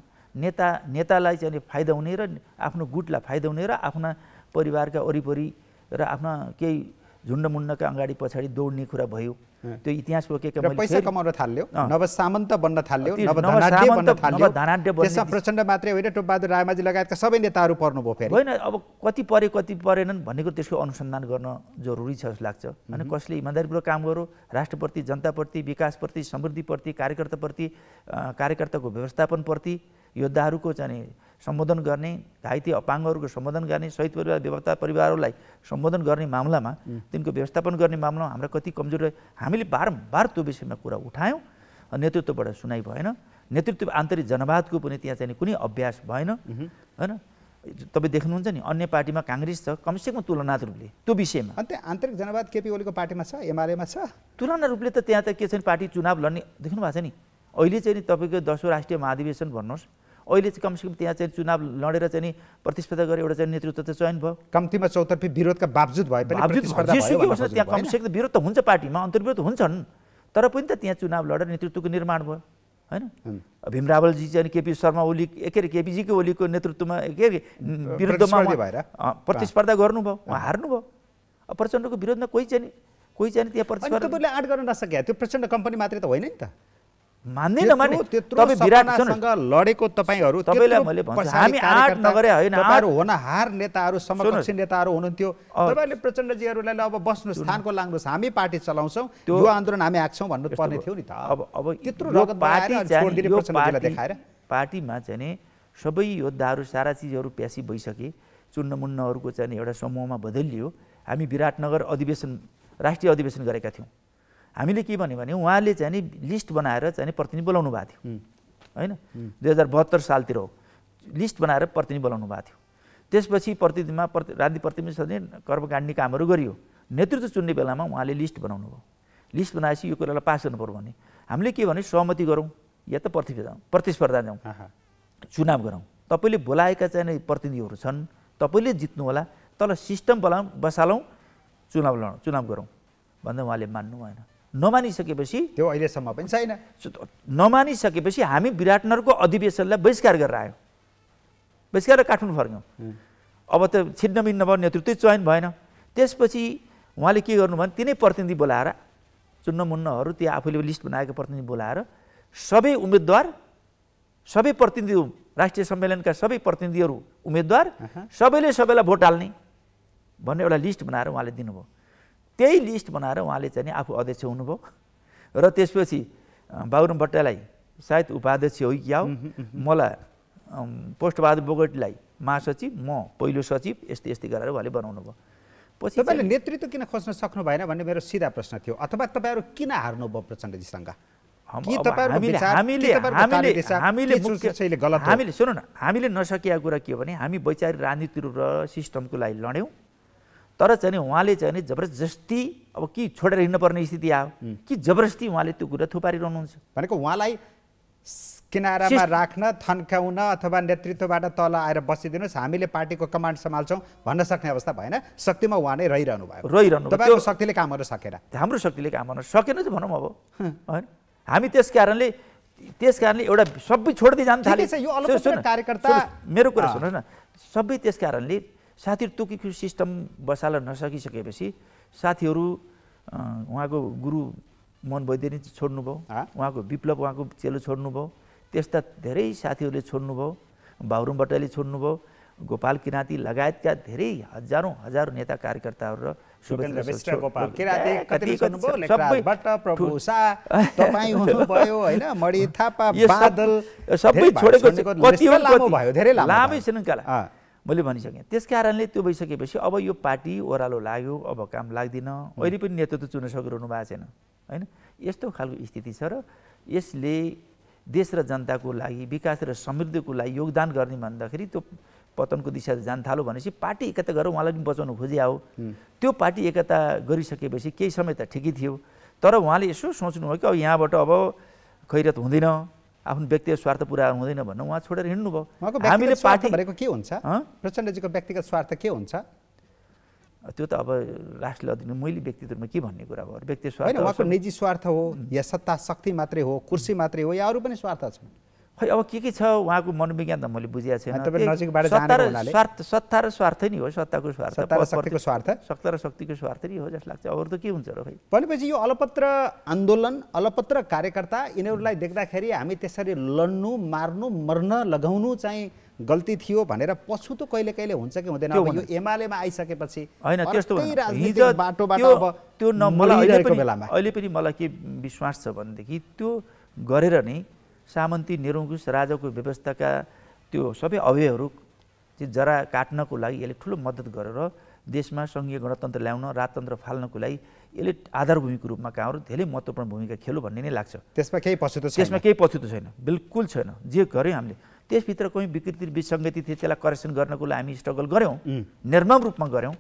B: नेतालाई चाहिँ फाइदा हुने र आफ्नो गुटलाई फाइदा हुने र आफ्ना परिवारका वरिपरि र आफ्ना केही झुन्डमुन्डका अगाडि पछाडि दौड्ने कुरा भयो। त्यो इतिहास बोकेका
A: पैसा कमाउन थाल्यो, नव सामन्त बन्न थाल्यो, नव धनाढ्य बन्न थाल्यो। त्यसमा प्रचण्ड मात्रै होइन, टोपबहादुर रायमाझी लगायतका सबै नेताहरू पर्नुभयो फेरि।
B: होइन, अब कति परे कति परेनन् भन्नेको त्यसको अनुसन्धान गर्न जरुरी छ जस्तो लाग्छ। अनि कसले इमान्दारीपूर्वक काम गर्यो, राष्ट्रप्रति, जनताप्रति, विकासप्रति, समृद्धिप्रति, कार्यकर्ताको व्यवस्थापनप्रति, योद्धाहरूको चाहिँ सम्बोधन गर्ने, घाइते अपाङ्गहरूको सम्बोधन गर्ने, शहीद परिवार बेपत्ता परिवारहरूलाई सम्बोधन गर्ने मामलामा, तिनको व्यवस्थापन गर्ने मामलामा हाम्रा कति कमजोरी, हामीले बारम्बार त्यो विषयमा कुरा उठायौँ। नेतृत्वबाट सुनाइ भएन, नेतृत्व आन्तरिक जनवादको पनि त्यहाँ चाहिँ कुनै अभ्यास भएन होइन। तपाईँ देख्नुहुन्छ नि अन्य पार्टीमा काङ्ग्रेस छ, कमसेकम तुलनात्मक रूपले त्यो विषयमा।
A: अन्त आन्तरिक जनवाद केपी ओलीको पार्टीमा छ, एमालेमा छ?
B: तुलना रूपले त त्यहाँ त के छ, पार्टी चुनाव लड्ने देख्नु भएको छ नि। अहिले चाहिँ तपाईँको 10औं राष्ट्रिय महाधिवेशन भन्नुहोस्, अहिले चाहिँ कमसेकम त्यहाँ चाहिँ चुनाव लडेर चाहिँ प्रतिस्पर्धा गरेर एउटा चाहिँ नेतृत्व त चयन भयो।
A: कम्तीमा चौतर्फी विरोधका बावजुद भए पनि
B: त्यहाँ कमसेकम विरोध त हुन्छ, पार्टीमा अन्तर्विरोध हुन्छन्, तर पनि त त्यहाँ चुनाव लडेर नेतृत्वको निर्माण भयो होइन। भीम रावलजी चाहिँ केपी शर्मा ओली के अरे केपीजीको ओलीको नेतृत्वमा के अरे विरुद्धमा प्रतिस्पर्धा गर्नुभयो, उहाँ हार्नुभयो। अब प्रचण्डको विरोधमा कोही चाहिँ त्यहाँ प्रतिस्पर्धा
A: आँट गर्न नसके, त्यो प्रचण्ड कम्पनी मात्रै त होइन नि त।
B: मान्ने नमान्ने तपाईँ विराटसँग
A: लडेको तपाईँहरू,
B: तपाईँलाई मैले भन्छु हामी आँट नगरे होइन,
A: तपाईँहरू होनहार नेताहरू, समकक्षी नेताहरू हुनुहुन्थ्यो। तपाईँहरूले प्रचण्डजीहरूलाई अब बस्नु स्थानको लाग्नुहोस्, हामी पार्टी चलाउँछौँ, यो आन्दोलन हामी आँक्छौँ भन्नु पर्ने थियो नि त।
B: अब
A: त्यत्रो रगत देखाएर
B: पार्टीमा चाहिँ नि सबै योद्धाहरू सारा चिजहरू प्यासी भइसके, चुन्नमुन्नहरूको चाहिँ एउटा समूहमा बदलियो। हामी विराटनगर राष्ट्रिय अधिवेशन गरेका थियौँ। हामीले के भन्यो भने उहाँले चाहिँ नि लिस्ट बनाएर चाहिँ प्रतिनिधि बोलाउनु भएको थियो होइन। 2072 सालतिर हो लिस्ट बनाएर प्रतिनिधि बोलाउनु भएको थियो। त्यसपछि प्रतिनिधिमा राजनीतिक प्रतिनिधि सधैँ कर्मकाण्डी कामहरू गरियो। नेतृत्व चुन्ने बेलामा उहाँले लिस्ट बनाउनु भयो। लिस्ट बनाएपछि यो कुरालाई पास गर्नु पर्यो भने हामीले के भने सहमति गरौँ या त प्रतिस्पर्धा जाउँ, चुनाव गरौँ तपाईँले बोलाएका चाहिँ प्रतिनिधिहरू छन्, तपाईँले जित्नु होला, तर सिस्टम बसालौँ, चुनाव गरौँ भन्दा उहाँले मान्नु भएन। नमानिसकेपछि
A: त्यो अहिलेसम्म पनि छैन।
B: नमानिसकेपछि हामी विराटनगरको अधिवेशनलाई बहिष्कार गरेर आयौँ, बहिष्कार काठमाडौँ फर्क्यौँ। अब त छिन्न मिन्न भयो, नेतृत्वै चयन भएन। त्यसपछि उहाँले के गर्नु भने तिनै प्रतिनिधि बोलाएर, चुन्नमुन्नहरू त्यो आफूले लिस्ट बनाएको प्रतिनिधि बोलाएर सबै उम्मेदवार, सबै प्रतिनिधि, राष्ट्रिय सम्मेलनका सबै प्रतिनिधिहरू उम्मेदवार सबैले सबैलाई भोट हाल्ने भन्ने एउटा लिस्ट बनाएर उहाँले दिनुभयो। त्यही लिस्ट बनाएर उहाँले चाहिँ आफू अध्यक्ष हुनुभयो र त्यसपछि बाबुराम भट्टराईलाई सायद उपाध्यक्ष हो कि हो, मलाई पोस्टबहादुर बोगटीलाई महासचिव, म पहिलो सचिव, यस्तै यस्तै गरेर उहाँले बनाउनु भयो। पछि
A: तपाईँले नेतृत्व किन खोज्न सक्नु भएन भन्ने मेरो सिधा प्रश्न थियो, अथवा तपाईँहरू किन हार्नुभयो प्रचण्डजीसँग?
B: हामीले सुन्नु न, हामीले नसकेका कुरा के हो भने हामी वैचारिक राजनीति र सिस्टमको लागि लड्यौँ, तर चाहिँ उहाँले चाहिँ जबरजस्ती अब कि छोडेर हिँड्नुपर्ने स्थिति आयो कि जबरजस्ती उहाँले त्यो कुरा थुपारिरहनुहुन्छ।
A: भनेको उहाँलाई किनारामा राख्न, थन्काउन अथवा नेतृत्वबाट तल आएर बसिदिनुहोस्, हामीले पार्टीको कमान्ड सम्हाल्छौँ भन्न सक्ने अवस्था भएन। शक्तिमा उहाँ नै रहिरहनु भयो। तपाईँको शक्तिले काम गर्न सकेन।
B: हाम्रो शक्तिले काम गर्न सकेन चाहिँ भनौँ अब, होइन? हामी त्यस कारणले एउटा सबै छोड्दै जान थाले। मेरो कुरा सुन्नुहोस् न, सबै त्यस कारणले साथीहरू तोकेको सिस्टम बसाल्न नसकिसकेपछि साथीहरू उहाँको गुरु मोहन वैद्य छोड्नुभयो, उहाँको विप्लव उहाँको चेलो छोड्नुभयो, त्यस्ता धेरै साथीहरूले छोड्नुभयो, बाबुराम भट्टराईले छोड्नुभयो, गोपाल किराँती लगायतका धेरै हजारौँ नेता कार्यकर्ताहरू र
A: सुपेन्द्र विष्ट, गोपाल किराँती, कति छोड्नुभयो, लेखराज भट्ट, प्रभु शाह, तपाईँ हुनुभयो, होइन, मणि थापा, बादल,
B: सबै छोडेको
A: लामो भयो, धेरै
B: लामै श्रृङ्खला मैले भनिसकेँ। त्यस कारणले त्यो भइसकेपछि अब यो पार्टी ओह्रालो लाग्यो, अब काम लाग्दिन, अहिले पनि नेतृत्व चुन्न सकिरहनु भएको छैन, होइन? यस्तो खालको स्थिति छ र यसले देश र जनताको लागि, विकास र समृद्धिको लागि योगदान गर्ने भन्दाखेरि त्यो पतनको दिशा जान थाल्यो भनेपछि पार्टी एकता गरेर उहाँलाई पनि बचाउनु खोजे हो। त्यो पार्टी एकता गरिसकेपछि केही समय त ठिकै थियो, तर उहाँले यसो सोच्नुभयो कि अब यहाँबाट अब खैरत हुँदैन, आफ्नो व्यक्तिगत स्वार्थ पुरा हुँदैन भन्नु उहाँ छोडेर हिँड्नुभयो।
A: हामीले पार्टी भनेको के हुन्छ? प्रचण्डजीको व्यक्तिगत स्वार्थ के हुन्छ?
B: त्यो त अब राष्ट्रले अधीन, मैले व्यक्तित्वमा के भन्ने कुरा भयो? व्यक्तिगत स्वार्थ
A: होइन, उहाँको निजी स्वार्थ हो या सत्ता शक्ति मात्रै हो, कुर्सी मात्रै हो, या अरू पनि स्वार्थ छ?
B: खै अब के छ उहाँको मनोविज्ञान त मैले बुझेको छैन। सत्ता र स्वार्थ नि हो, सत्ताको स्वार्थ,
A: शक्तिको स्वार्थ,
B: सत्ता र शक्तिको स्वार्थ नि हो जस्तो लाग्छ। अरू त के हुन्छ र? खै
A: भनेपछि यो अलपत्र आन्दोलन, अलपत्र कार्यकर्ता, यिनीहरूलाई देख्दाखेरि हामी त्यसरी लड्नु, मार्नु, मर्न लगाउनु चाहिँ गल्ती थियो भनेर पछुतो कहिले कहिले हुन्छ कि हुँदैन? अब यो एमालेमा आइसकेपछि
B: होइन त्यस्तो
A: बाटोबाट अब
B: त्यो अहिले पनि मलाई के विश्वास छ भनेदेखि त्यो गरेर नै सामन्ती निरङ्कुश राजाको व्यवस्थाका त्यो सबै अवयवहरू चाहिँ जरा काट्नको लागि यसले ठुलो मद्दत गरेर देशमा सङ्घीय गणतन्त्र ल्याउन, राजतन्त्र फाल्नको लागि यसले आधारभूमिको रूपमा कामहरू धेरै महत्त्वपूर्ण भूमिका खेल्यो भन्ने नै लाग्छ।
A: त्यसमा केही पछुतो
B: छैन, बिल्कुल छैन। जे गऱ्यौँ हामीले त्यसभित्र कोही विकृति विसङ्गति थिए, त्यसलाई करेक्सन गर्नको लागि हामी स्ट्रगल गऱ्यौँ, निर्मम रूपमा गऱ्यौँ।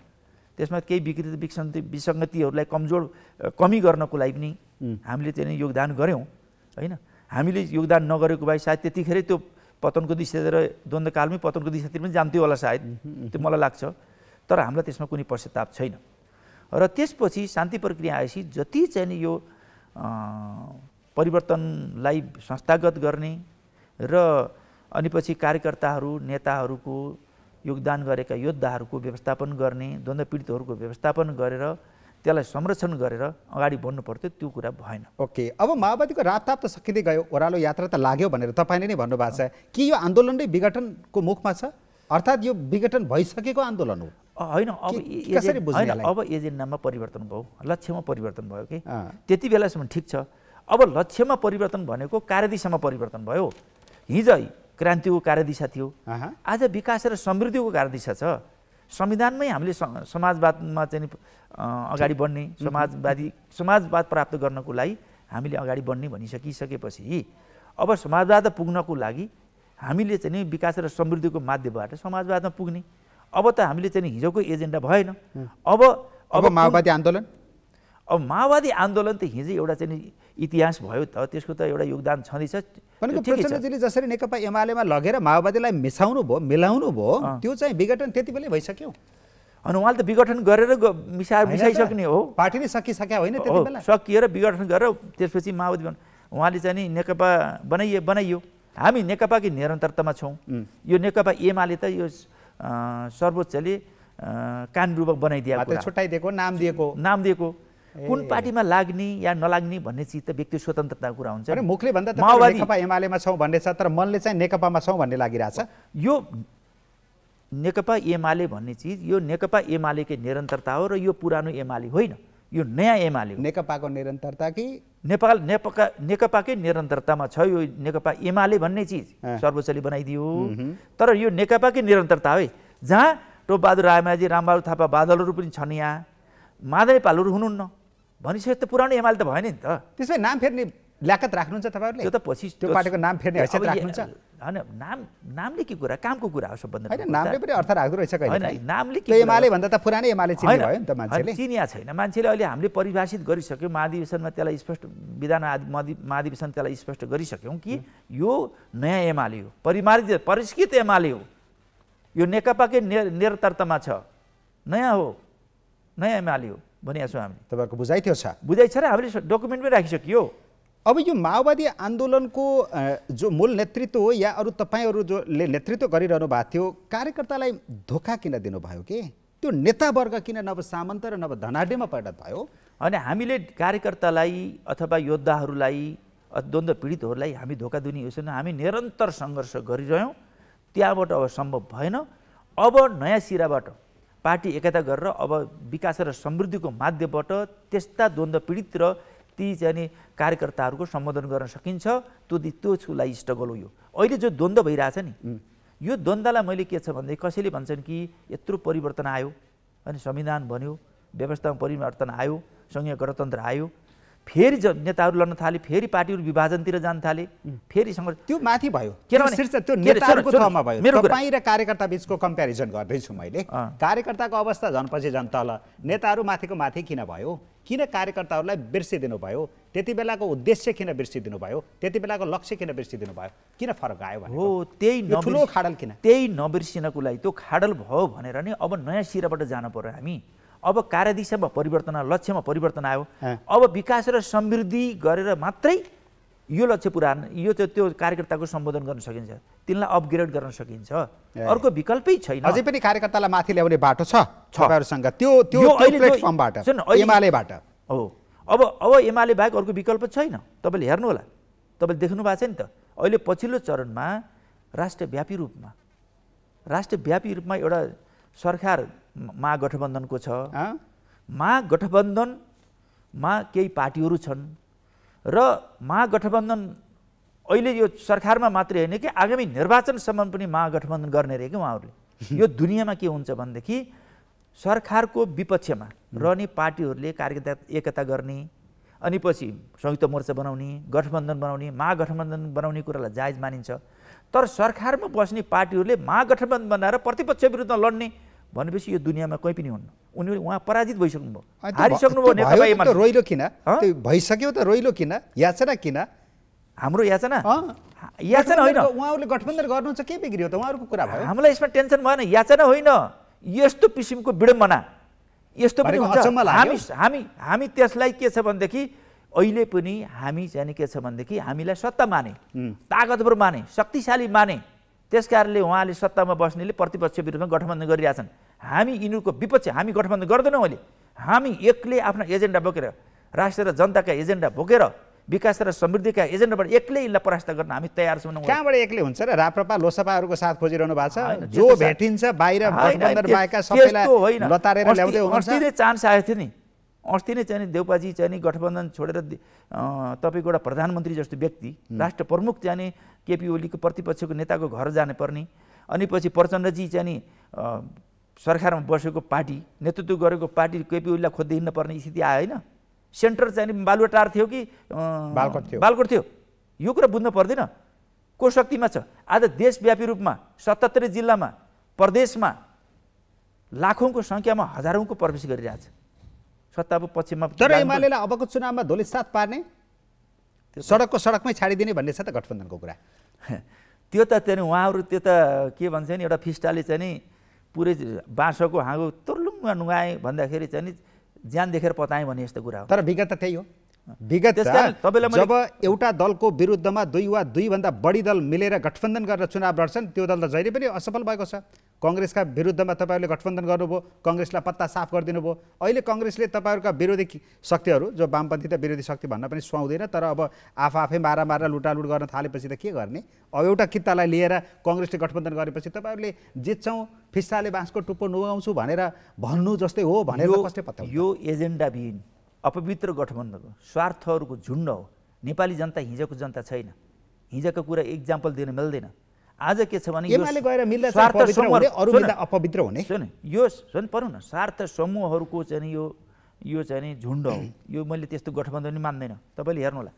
B: त्यसमा केही विकृति विसङ्गतिहरूलाई कमी गर्नको लागि पनि हामीले चाहिँ योगदान गऱ्यौँ, होइन? हामीले योगदान नगरेको भए सायद त्यतिखेरै त्यो पतनको दिशातिर, द्वन्द्वकालमै पतनको दिशातिर पनि जान्थ्यो होला सायद, त्यो मलाई लाग्छ। तर हामीलाई त्यसमा कुनै पश्चाताप छैन। र त्यसपछि शान्ति प्रक्रिया आएपछि जति चाहिँ यो परिवर्तनलाई संस्थागत गर्ने र अनि पछि कार्यकर्ताहरू, नेताहरूको योगदान गरेका योद्धाहरूको व्यवस्थापन गर्ने, द्वन्द्व पीडितहरूको व्यवस्थापन गरेर त्यसलाई संरक्षण गरेर अगाडि बढ्नु पर्थ्यो, त्यो कुरा भएन।
A: ओके, अब माओवादीको रापताप त सकिँदै गयो, ओह्रालो यात्रा त लाग्यो भनेर तपाईँले नै भन्नुभएको छ कि यो आन्दोलन नै विघटनको मुखमा छ, अर्थात् यो विघटन भइसकेको आन्दोलन हो?
B: होइन, अब एजेन्डामा परिवर्तन भयो, लक्ष्यमा परिवर्तन भयो कि त्यति बेलासम्म ठिक छ। अब लक्ष्यमा परिवर्तन भनेको कार्यदिशामा परिवर्तन भयो। हिजो क्रान्तिको कार्यदिशा थियो, आज विकास र समृद्धिको कार्यदिशा छ। संविधानमै हामीले समाजवादमा चाहिँ अगाडि बढ्ने, समाजवाद प्राप्त गर्नको लागि हामीले अगाडि बढ्ने भनिसकिसकेपछि अब समाजवाद पुग्नको लागि हामीले चाहिँ विकास र समृद्धिको माध्यमबाट समाजवादमा पुग्ने। अब त हामीले चाहिँ हिजोको एजेन्डा भएन। अब
A: माओवादी आन्दोलन
B: अब माओवादी आन्दोलन त हिजो एउटा चाहिँ नि इतिहास भयो त, त्यसको त एउटा योगदान छँदैछ।
A: भनेको प्रचण्डजीले जसरी नेकपा एमालेमा लगेर माओवादीलाई मिसाउनु भयो, मिलाउनु भयो, त्यो चाहिँ विघटन त्यति बेलै भइसक्यो।
B: अनि उहाँले त विघटन गरेर मिसाइसक्ने हो,
A: पार्टी नै सकिसक्यो होइन त्यति बेला,
B: सकिएर विघटन गरेर त्यसपछि माओवादी उहाँले चाहिँ नि नेकपा बनाइयो। हामी नेकपाकै निरन्तरतामा छौँ। यो नेकपा एमाले त यो सर्वोच्चले कानुनरूप बनाइदिएको,
A: छुट्याइदिएको, नाम
B: दिएको कुन पार्टीमा लाग्ने या नलाग्ने भन्ने चिज त व्यक्ति स्वतन्त्रताको कुरा हुन्छ।
A: मुखले भन्दा त नेकपा एमालेमा छौँ भन्ने छ, तर मनले चाहिँ नेकपामा छौँ भन्ने लागिरहेछ।
B: यो नेकपा एमाले भन्ने चिज यो नेकपा एमालेकै निरन्तरता हो र यो पुरानो एमाले होइन, यो नयाँ एमाले हो।
A: नेकपाको निरन्तरता कि
B: नेकपाकै निरन्तरतामा छ यो नेकपा एमाले भन्ने चिज सर्वोच्चले बनाइदियो। तर यो नेकपाकै निरन्तरता हो, जहाँ टोपबहादुर रायमाझी, रामबहादुर थापा बादलहरू पनि छन्, यहाँ माधवी पालहरू हुनुहुन्न भनिसके त पुरानो एमाले त भएन नि त।
A: त्यसमै नाम फेर्ने ल्याकत राख्नुहुन्छ तपाईँहरूले?
B: त्यो त पछि
A: त्यो पार्टीको नाम फेर्ने हैसियत राख्नुहुन्छ?
B: होइन, नामले के कुरा, कामको कुरा हो सबभन्दा।
A: होइन, नामले पनि अर्थ राख्दो रहेछ कहिले।
B: होइन, नामले के,
A: एमाले भन्दा त पुरानै एमाले चिन्ने भयो नि त मान्छेले।
B: चिनिया छैन मान्छेले, अहिले हामीले परिभाषित गरिसक्यौँ महाधिवेशनमा, त्यसलाई स्पष्ट विधान महाधिवेशन त्यसलाई स्पष्ट गरिसक्यौँ कि यो नयाँ एमाले हो, परिष्कृत एमाले हो, यो नेकपाकै निरन्तरतामा छ, नयाँ हो, नयाँ एमाले हो भनिएको छौँ हामीले।
A: तपाईँको बुझाइ थियो?
B: बुझाइ छ र हामीले डकुमेन्टमै राखिसकियो।
A: अब यो माओवादी आन्दोलनको जो मूल नेतृत्व हो या अरू तपाईँहरू जोले नेतृत्व गरिरहनु भएको थियो, कार्यकर्तालाई धोका किन दिनुभयो कि? त्यो नेतावर्ग किन नव सामन्त र नव धनाढ्यमा परिणत भयो?
B: अनि हामीले कार्यकर्तालाई अथवा योद्धाहरूलाई, द्वन्द्व पीडितहरूलाई हामी धोका दिने हो छैन। हामी निरन्तर सङ्घर्ष गरिरह्यौँ, त्यहाँबाट अब सम्भव भएन। अब नयाँ सिराबाट पार्टी एकता गरेर अब विकास र समृद्धिको माध्यमबाट त्यस्ता द्वन्द्व पीडित र ती चाहिँ कार्यकर्ताहरूको सम्बोधन गर्न सकिन्छ। त्यसको लागि स्ट्रगल हो यो। अहिले जो द्वन्द्व भइरहेछ नि, यो द्वन्द्वलाई मैले के छ भन्दै कसैले भन्छन् कि यत्रो परिवर्तन आयो, अनि संविधान बन्यो, व्यवस्थामा परिवर्तन आयो, सङ्घीय गणतन्त्र आयो, फेरि नेताहरू लड्न थाले, फेरि पार्टीहरू विभाजनतिर जान थाले, फेरि सङ्घर्ष
A: त्यो माथि भयो।
B: किनभने
A: त्यो नेताहरूको तहमा भयो। तपाईँ र कार्यकर्ता बिचको कम्पेरिजन गर्दैछु मैले। कार्यकर्ताको अवस्था झनपछि झन् तल, नेताहरू माथिको माथि किन भयो? किन कार्यकर्ताहरूलाई बिर्सिदिनु भयो? त्यति बेलाको उद्देश्य किन बिर्सिदिनु भयो? त्यति बेलाको लक्ष्य किन बिर्सिदिनु भयो? किन फरक आयो भने?
B: हो, त्यही
A: ठुलो खाडल किन?
B: त्यही नबिर्सिनको लागि त्यो खाडल भयो भनेर नि अब नयाँ सिराबाट जानु पर्यो हामी। अब कार्यदिशामा परिवर्तन, लक्ष्यमा परिवर्तन आयो। अब विकास र समृद्धि गरेर मात्रै यो लक्ष्य पुरा, यो त्यो कार्यकर्ताको सम्बोधन गर्न सकिन्छ, तिनलाई अपग्रेड गर्न सकिन्छ, अर्को विकल्पै छैन।
A: अझै पनि कार्यकर्तालाई माथि ल्याउने बाटो छ तपाईँहरूसँग, त्यो प्लेटफर्मबाट, एमालेबाट
B: हो। अब एमाले बाहेक अर्को विकल्प छैन। तपाईँले हेर्नु होला, तपाईँले देख्नु भएको छ नि त, अहिले पछिल्लो चरणमा राष्ट्रव्यापी रूपमा एउटा सरकार महागठबन्धनको छ। महागठबन्धनमा केही पार्टीहरू छन् र महागठबन्धन अहिले यो सरकारमा मात्रै होइन कि आगामी निर्वाचनसम्म पनि महागठबन्धन गर्ने रहे कि उहाँहरूले। यो दुनियाँमा के हुन्छ भनेदेखि सरकारको विपक्षमा रहने पार्टीहरूले कार्यकर्ता एकता गर्ने, अनि पछि संयुक्त मोर्चा बनाउने, गठबन्धन बनाउने, महागठबन्धन बनाउने कुरालाई जायज मानिन्छ। तर सरकारमा बस्ने पार्टीहरूले महागठबन्धन बनाएर प्रतिपक्ष विरुद्धमा लड्ने भनेपछि यो दुनियाँमा कहीँ पनि हुन्न। उनीहरू उहाँ पराजित भइसक्नुभयो, हारिसक्नुभयो। नेकपा एमाले
A: रोइलो किन? त्यो भइसक्यो त रोइलो किन? याचना किन?
B: हाम्रो याचना होइन।
A: उहाँहरूले गठबन्धन गर्नुहुन्छ के बिग्रियो त? उहाँहरूको कुरा भयो।
B: हामीलाई यसमा टेन्सन भएन, याचना होइन, यस्तो किसिमको विडम्बना यस्तो पनि हुन्छ। हामी त्यसलाई के छ भनेदेखि अहिले पनि हामी चाहिँ के छ भनेदेखि हामीलाई सत्ता माने, ताकतवर माने, शक्तिशाली माने, त्यस कारणले उहाँले सत्तामा बस्नेले प्रतिपक्ष विरुद्धमा गठबन्धन गरिरहेछन्। हामी यिनीहरूको विपक्ष, हामी गठबन्धन गर्दैनौँ। अहिले हामी एक्लै आफ्ना एजेन्डा बोकेर, राष्ट्र र जनताका एजेन्डा बोकेर, विकास र समृद्धिका एजेन्डाबाट एक्लै यिनलाई परास्त गर्न हामी तयार छौँ।
A: कहाँबाट एक्लै हुन्छ र? राप्रपा लोसपाहरूको साथ खोजिरहनु भएको छ? जो भेटिन्छ बाहिर गठबन्धन बाहेकका सबैलाई लतारेर ल्याउँदै हुनुहुन्छ?
B: अस्ति नै चान्स आएको थियो नि, अस्ति नै चाहिँ देउपाजी चाहिँ गठबन्धन छोडेर तपाईँको एउटा प्रधानमन्त्री जस्तो व्यक्ति, राष्ट्र प्रमुख चाहिँ केपी ओलीको प्रतिपक्षको नेताको घर जाने पर्ने, अनि पछि प्रचण्डजी चाहिँ सरकारमा बसेको पार्टी, नेतृत्व गरेको पार्टी केपी ओलीलाई खोज्दै हिँड्न पर्ने स्थिति आयो होइन? सेन्टर चाहिँ बालुवाटार थियो कि बालकोट थियो? यो कुरा बुझ्नु पर्दैन को शक्तिमा छ। आज देशव्यापी रूपमा 77 जिल्लामा, प्रदेशमा लाखौँको सङ्ख्यामा हजारौँको प्रवेश गरिरहेछ। सत्ताको पक्षमा
A: तर एमालेलाई अबको चुनावमा धोलिसात पार्ने सडकको सडकमै छाडिदिने भन्ने छ त गठबन्धनको कुरा।
B: त्यो त चाहिँ उहाँहरू त्यो त के भन्छ नि एउटा फिस्टाले चाहिँ नि पुरै बाँसको हाँगो तुर्लुङ्ग नुहाए भन्दाखेरि चाहिँ नि ज्यान देखेर पताएँ भने यस्तो कुरा हो।
A: तर विगत त त्यही हो। विगत जब एउटा दलको विरुद्धमा दुई वा दुईभन्दा बढी दल मिलेर गठबन्धन गरेर चुनाव लड्छन् त्यो दल त जहिले पनि असफल भएको छ। कांग्रेसका विरुद्धमा तपाईहरुले गठबन्धन गर्नुभयो, कांग्रेसलाई पत्ता साफ गरिदिनु भयो। अहिले कांग्रेसले तपाईहरुका विरोधी शक्तिहरू जो वामपन्थी त विरोधी शक्ति भन्न पनि सुहाउँदैन, तर अब आफै मारा लुटालुट गर्न थालेपछि त के गर्ने? अब एउटा कित्तालाई लिएर कांग्रेसले गठबन्धन गरेपछि तपाईहरुले जित्छौं फिस्टाले बाँसको टुप्पो नुहाउँछु भनेर भन्नु जस्तै हो भनेर कसले पत्ता?
B: यो एजेन्डा विहीन अपवित्र गठबन्धनको स्वार्थहरूको झुण्ड हो। नेपाली जनता हिजोको जनता छैन। हिजोको कुरा एक्जाम्पल दिन मिल्दैन। आज के छ भने
A: एमाले गएर मिल्दा चाहिँ पवित्र हुने, अरु मिल्दा अपवित्र हुने।
B: सुन यो सुन पर्नु न, स्वार्थ समूहहरूको चाहिँ यो चाहिँ नि झुण्ड हो। यो मैले त्यस्तो गठबन्धन नि मान्दैन। तपाईले हेर्नु होला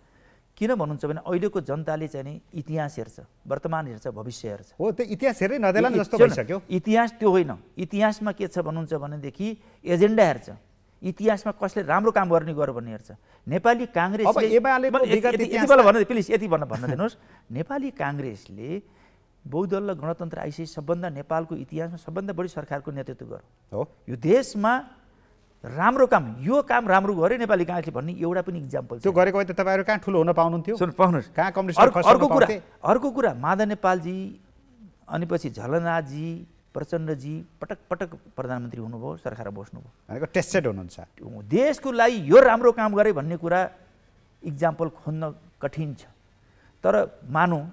B: किन भन्नुहुन्छ भने अहिलेको जनताले चाहिँ नि इतिहास हेर्छ, वर्तमान हेर्छ, भविष्य हेर्छ।
A: हो त्यो इतिहास हेर्दै नदेला जस्तो भइसक्यो।
B: इतिहास त्यो होइन। इतिहासमा के छ भन्नुहुन्छ भनेदेखि एजेन्डा हेर्छ। इतिहासमा कसले राम्रो काम गर्ने गर्यो भन्ने हेर्छ। नेपाली कांग्रेसले प्लिज यति भन्न दिनुहोस्, नेपाली कांग्रेसले बौद्ध दल र गणतन्त्र आइसकेपछि सबभन्दा नेपालको इतिहासमा सबभन्दा बढी सरकारको नेतृत्व गर्यो। हो यो देशमा राम्रो काम, यो काम राम्रो गर्यो नेपाली कांग्रेसले भन्ने एउटा पनि इक्जाम्पल
A: त्यो गरेको भए त तपाईहरु कहाँ ठुलो हुन पाउनुहुन्थ्यो?
B: सुन पाउनुस्
A: कहाँ कम्युनिस्ट
B: अर्को कुरा माधव नेपालजी अनि पछि झलनाथजी प्रचण्डजी पटक प्रधानमन्त्री हुनुभयो, सरकारमा बस्नुभयो
A: भनेको टेस्टेड हुनुहुन्छ।
B: देशको लागि यो राम्रो काम गरे भन्ने कुरा इक्जाम्पल खोज्न कठिन छ। तर मानौँ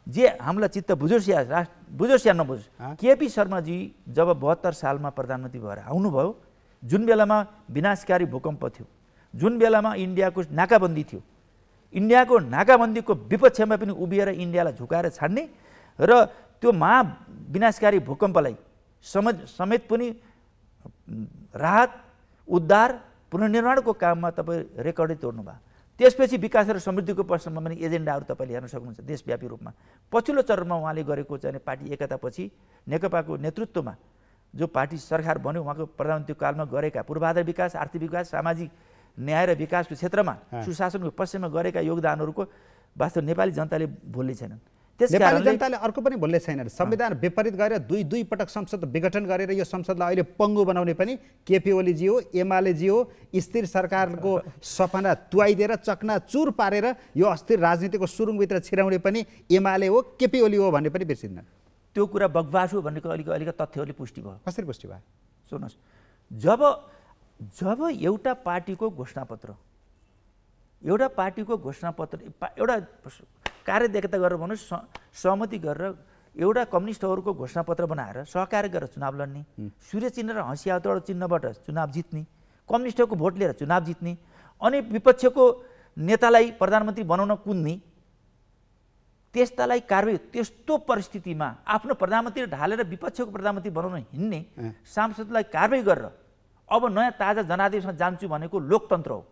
B: जे हामीलाई चित्त बुझोस् या नबुझोस्, केपी शर्माजी जब 72 सालमा प्रधानमन्त्री भएर आउनुभयो, जुन बेलामा विनाशकारी भूकम्प थियो, जुन बेलामा इन्डियाको नाकाबन्दी थियो, इन्डियाको नाकाबन्दीको विपक्षमा पनि उभिएर इन्डियालाई झुकाएर छाड्ने र त्यो विनाशकारी भूकम्पलाई समेत पनि राहत उद्धार पुनर्निर्माणको काममा तपाईँ रेकर्डै तोड्नु भयो। त्यसपछि विकास र समृद्धिको प्रश्नमा पनि एजेन्डाहरू तपाईँले हेर्न सक्नुहुन्छ देशव्यापी रूपमा। पछिल्लो चरणमा उहाँले गरेको चाहिँ पार्टी एकतापछि नेकपाको नेतृत्वमा जो पार्टी सरकार बन्यो, उहाँको प्रधानमन्त्री कालमा गरेका पूर्वाधार विकास, आर्थिक विकास, सामाजिक न्याय र विकासको क्षेत्रमा सुशासनको पक्षमा गरेका योगदानहरूको वास्तव नेपाली जनताले भुल्ने छैनन्।
A: नेपाली जनताले अर्को पनि भुल्ने छैनन्। संविधान विपरीत गरेर दुई पटक संसद विघटन गरेर यो संसदलाई अहिले पङ्गु बनाउने पनि केपी ओलीजी हो, एमालेजी हो। स्थिर सरकारको सपना तुवाइदिएर चकनाचुर पारेर यो अस्थिर राजनीतिको सुरुङभित्र छिराउने पनि एमाले हो, केपी ओली हो भन्ने पनि बिर्सिन्न।
B: त्यो कुरा बकवास हो भन्ने अलिकति तथ्यहरूले पुष्टि भयो।
A: कसरी पुष्टि भयो?
B: सुन्नुहोस्, जब एउटा पार्टीको घोषणापत्र एउटा कार्यदक्षता गरेर भन्नुहोस्, सहमति गरेर एउटा कम्युनिस्टहरूको घोषणापत्र बनाएर सहकार्य गरेर चुनाव लड्ने, सूर्य चिन्ह र हँसियाबाट चिन्हबाट चुनाव जित्ने, कम्युनिस्टको भोट लिएर चुनाव जित्ने, अनि विपक्षको नेतालाई प्रधानमन्त्री बनाउन कुद्ने, त्यस्तालाई कारबाही त्यस्तो परिस्थितिमा आफ्नो प्रधानमन्त्री ढालेर विपक्षको प्रधानमन्त्री बनाउन हिँड्ने सांसदलाई कारबाही गरेर अब नयाँ ताजा जनादेशमा जान्छु भनेको लोकतन्त्र हो।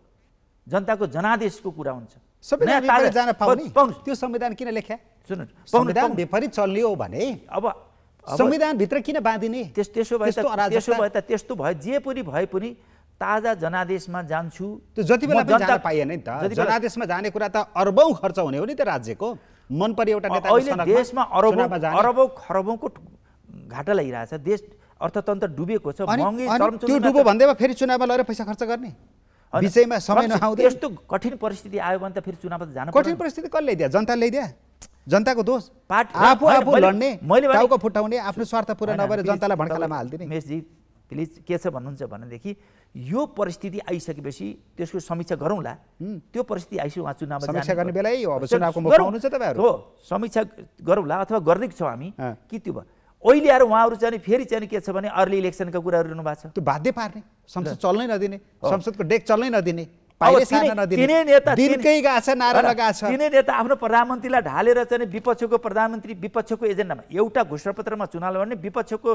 B: जनताको जनादेशको कुरा हुन्छ।
A: त्यो संविधान किन लेख्या? संविधान विपरीत चल्ने हो भने अब संविधानभित्र किन बाँधिने?
B: त्यसो भए त्यस्तो भए जे पनि भए पनि ताजा जनादेशमा जान्छु।
A: त्यो जति बेला पनि जान पाइएन नि त। जनादेशमा जाने कुरा त अरबौं खर्च हुने हो नि त राज्यको। मन परि एउटा नेताको
B: अहिले देशमा अरबौं खरबौंको घाटा लागिरहेछ। देश अर्थतन्त्र डुबेको छ। महँगी
A: त्यो डुबो भन्दैमा फेरि चुनावमा लगेर पैसा खर्च गर्ने विषयमा समय नआउँदै
B: यस्तो कठिन परिस्थिति आयो भने त फेरि चुनावमा जानु पर्छ।
A: कठिन परिस्थिति कसले ल्याइदिया? जनताले ल्याइदिया? जनताको दोष? आफू लड्ने, टाउको फुटाउने, आफ्नो स्वार्थ पुरा नभएर जनतालाई भड्कालामा हाल्दिने।
B: मेशजी प्लिज के छ भन्नुहुन्छ भनेदेखि यो परिस्थिति आइसकेपछि त्यसको समीक्षा गरौँला। त्यो परिस्थिति आइसक्यो, उहाँ चुनावमा
A: समीक्षा गर्ने बेलै हो। अब चुनावको मुखमा हुनुहुन्छ तपाईहरु।
B: हो, समीक्षा गरौँला अथवा गर्दै छौँ हामी कि त्यो भयो। अहिले आएर उहाँहरू चाहिँ फेरि चाहिँ के छ भने अर्ली इलेक्सनका कुराहरू गर्नु भएको छ।
A: त्यो बाध्य पार्ने, संसद चल्नै नदिने, संसदको डेक चल्नै नदिने, पाइले सार्न नदिने, दिनकै गाछ नारा लगाछ।
B: तिनै नेता आफ्नो प्रधानमन्त्रीलाई ढालेर चाहिँ विपक्षको प्रधानमन्त्री विपक्षको एजेन्डामा एउटा घोषणापत्रमा चुनाव लड्ने, विपक्षको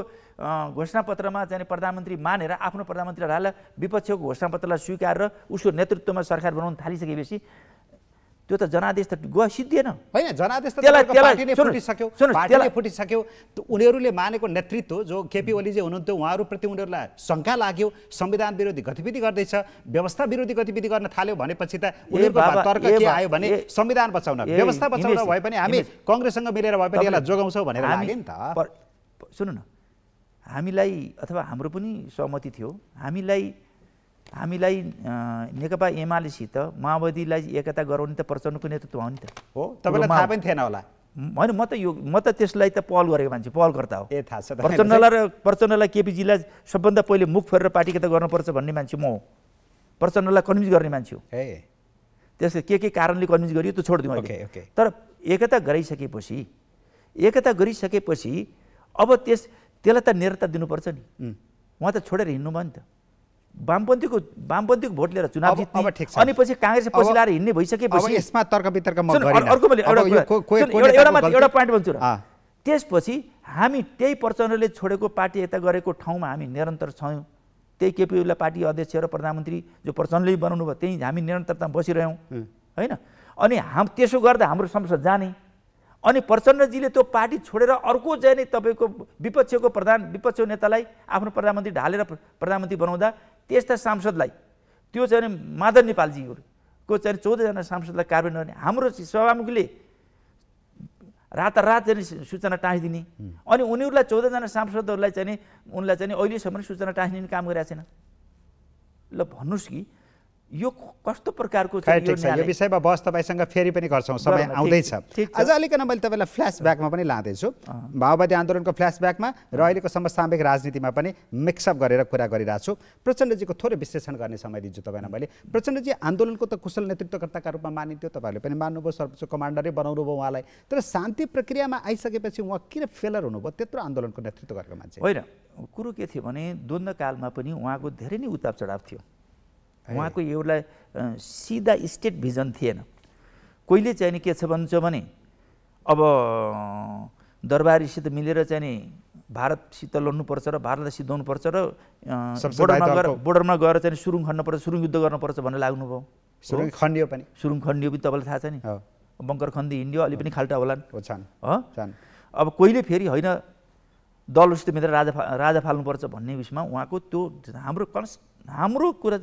B: घोषणापत्रमा चाहिँ प्रधानमन्त्री मानेर आफ्नो प्रधानमन्त्रीलाई ढालेर विपक्षको घोषणापत्रलाई स्वीकारेर उसको नेतृत्वमा सरकार बनाउन थालिसकेपछि त्यो त जनादेश त गयो सिद्धिएन।
A: होइन, जनादेश त पार्टी नै फुटिसक्यो, पार्टीले फुटिसक्यो। उनीहरूले मानेको नेतृत्व जो केपी ओलीजी हुनुहुन्थ्यो, उहाँहरूप्रति उनीहरूलाई शङ्का लाग्यो, संविधान विरोधी गतिविधि गर्दैछ, व्यवस्था विरोधी गतिविधि गर्न थाल्यो भनेपछि त उनीहरूको तर्क के आयो भने संविधान बचाउन, व्यवस्था बचाउन भए पनि हामी कांग्रेससँग मिलेर भए पनि यसलाई जोगाउँछौँ भनेर लाग्यो नि त।
B: सुन्नु न, हामीलाई अथवा हाम्रो पनि सहमति थियो, हामीलाई नेकपा एमालेसित माओवादीलाई एकता गराउने त प्रचण्डको नेतृत्व हो नि त।
A: हो, तपाईँलाई थाहा पनि थिएन होला।
B: होइन, म त त्यसलाई त पहल गरेको मान्छे, पहलकर्ता हो।
A: ए, थाहा छ।
B: प्रचण्डलाई केपीजीलाई सबभन्दा पहिले मुख फेरेर पार्टी एकता गर्नुपर्छ भन्ने मान्छे म हो। प्रचण्डलाई कन्भिन्स गर्ने मान्छे हो। त्यसै के कारणले कन्भिन्स गरियो त्यो छोडिदिउँ अहिले। तर एकता गरिसकेपछि अब त्यसलाई त निरता दिनुपर्छ नि। उहाँ त छोडेर हिँड्नु भयो नि त। वामपन्थीको भोट लिएर चुनाव जित्ने, अनि पछि काङ्ग्रेस पछि लाएर हिँड्ने भइसकेपछि
A: यसमा तर्क वितर्क म
B: अर्को मैले एउटा पोइन्ट भन्छु र, त्यसपछि हामी त्यही प्रचण्डले छोडेको पार्टी एकता गरेको ठाउँमा हामी निरन्तर छौँ। त्यही केपी ओलीलाई पार्टी अध्यक्ष र प्रधानमन्त्री जो प्रचण्डले बनाउनु भयो त्यही हामी निरन्तरतामा बसिरह्यौँ होइन। अनि त्यसो गर्दा हाम्रो संसद जाने, अनि प्रचण्डजीले त्यो पार्टी छोडेर अर्को चाहिँ नि तपाईँको विपक्षको नेतालाई आफ्नो प्रधानमन्त्री ढालेर प्रधानमन्त्री बनाउँदा त्यस्ता सांसदलाई, त्यो चाहिँ माधव नेपालजीको चाहिँ 14जना सांसदलाई कार्यान्वयन गर्ने हाम्रो सभामुखले रातारात चाहिँ सूचना टाँसिदिने, अनि उनीहरूलाई 14जना सांसदहरूलाई चाहिँ उनलाई चाहिँ अहिलेसम्म सूचना टाँसिदिने काम गरेको छैन। ल भन्नुहोस् कि यो कस्तो प्रकारको
A: यो विषयमा बहस तपाईँसँग फेरि पनि गर्छौँ, समय आउँदैछ। अझ अलिकन मैले तपाईँलाई फ्ल्यासब्याकमा पनि लाँदैछु, माओवादी आन्दोलनको फ्ल्यासब्याकमा र अहिलेको समसामयिक राजनीतिमा पनि मिक्सअप गरेर कुरा गरिरहेको छु। प्रचण्डजीको थोरै विश्लेषण गर्ने समय दिन्छु तपाईँलाई मैले। प्रचण्डजी आन्दोलनको त कुशल नेतृत्वकर्ताका रूपमा मानिन्थ्यो, तपाईँहरूले पनि मान्नुभयो, सर्वोच्च कमान्डरै बनाउनु भयो उहाँलाई। तर शान्ति प्रक्रियामा आइसकेपछि उहाँ किन फेलर हुनुभयो? त्यत्रो आन्दोलनको नेतृत्व गरेको मान्छे
B: होइन। कुरो के थियो भने द्वन्द्वकालमा पनि उहाँको धेरै नै उतार चढाव थियो। उहाँको एउटा सिधा स्टेट भिजन थिएन। कहिले चाहिँ नि के छ भन्छ भने अब दरबारीसित मिलेर चाहिँ नि भारतसित लड्नुपर्छ र भारतलाई सिद्धाउनुपर्छ र बोर्डरमा गएर चाहिँ सुरुङ खन्नुपर्छ, सुरुङ युद्ध गर्नुपर्छ भनेर लाग्नुभयो।
A: सुरुङ खन्डियो पनि
B: तपाईँलाई थाहा छ नि, बङ्कर खन्दी हिँड्यो, अलि पनि खाल्टा होलान्। अब कहिले फेरि होइन दलसित मिलेर राजा फाल्नुपर्छ भन्ने विषयमा उहाँको त्यो हाम्रो कुरा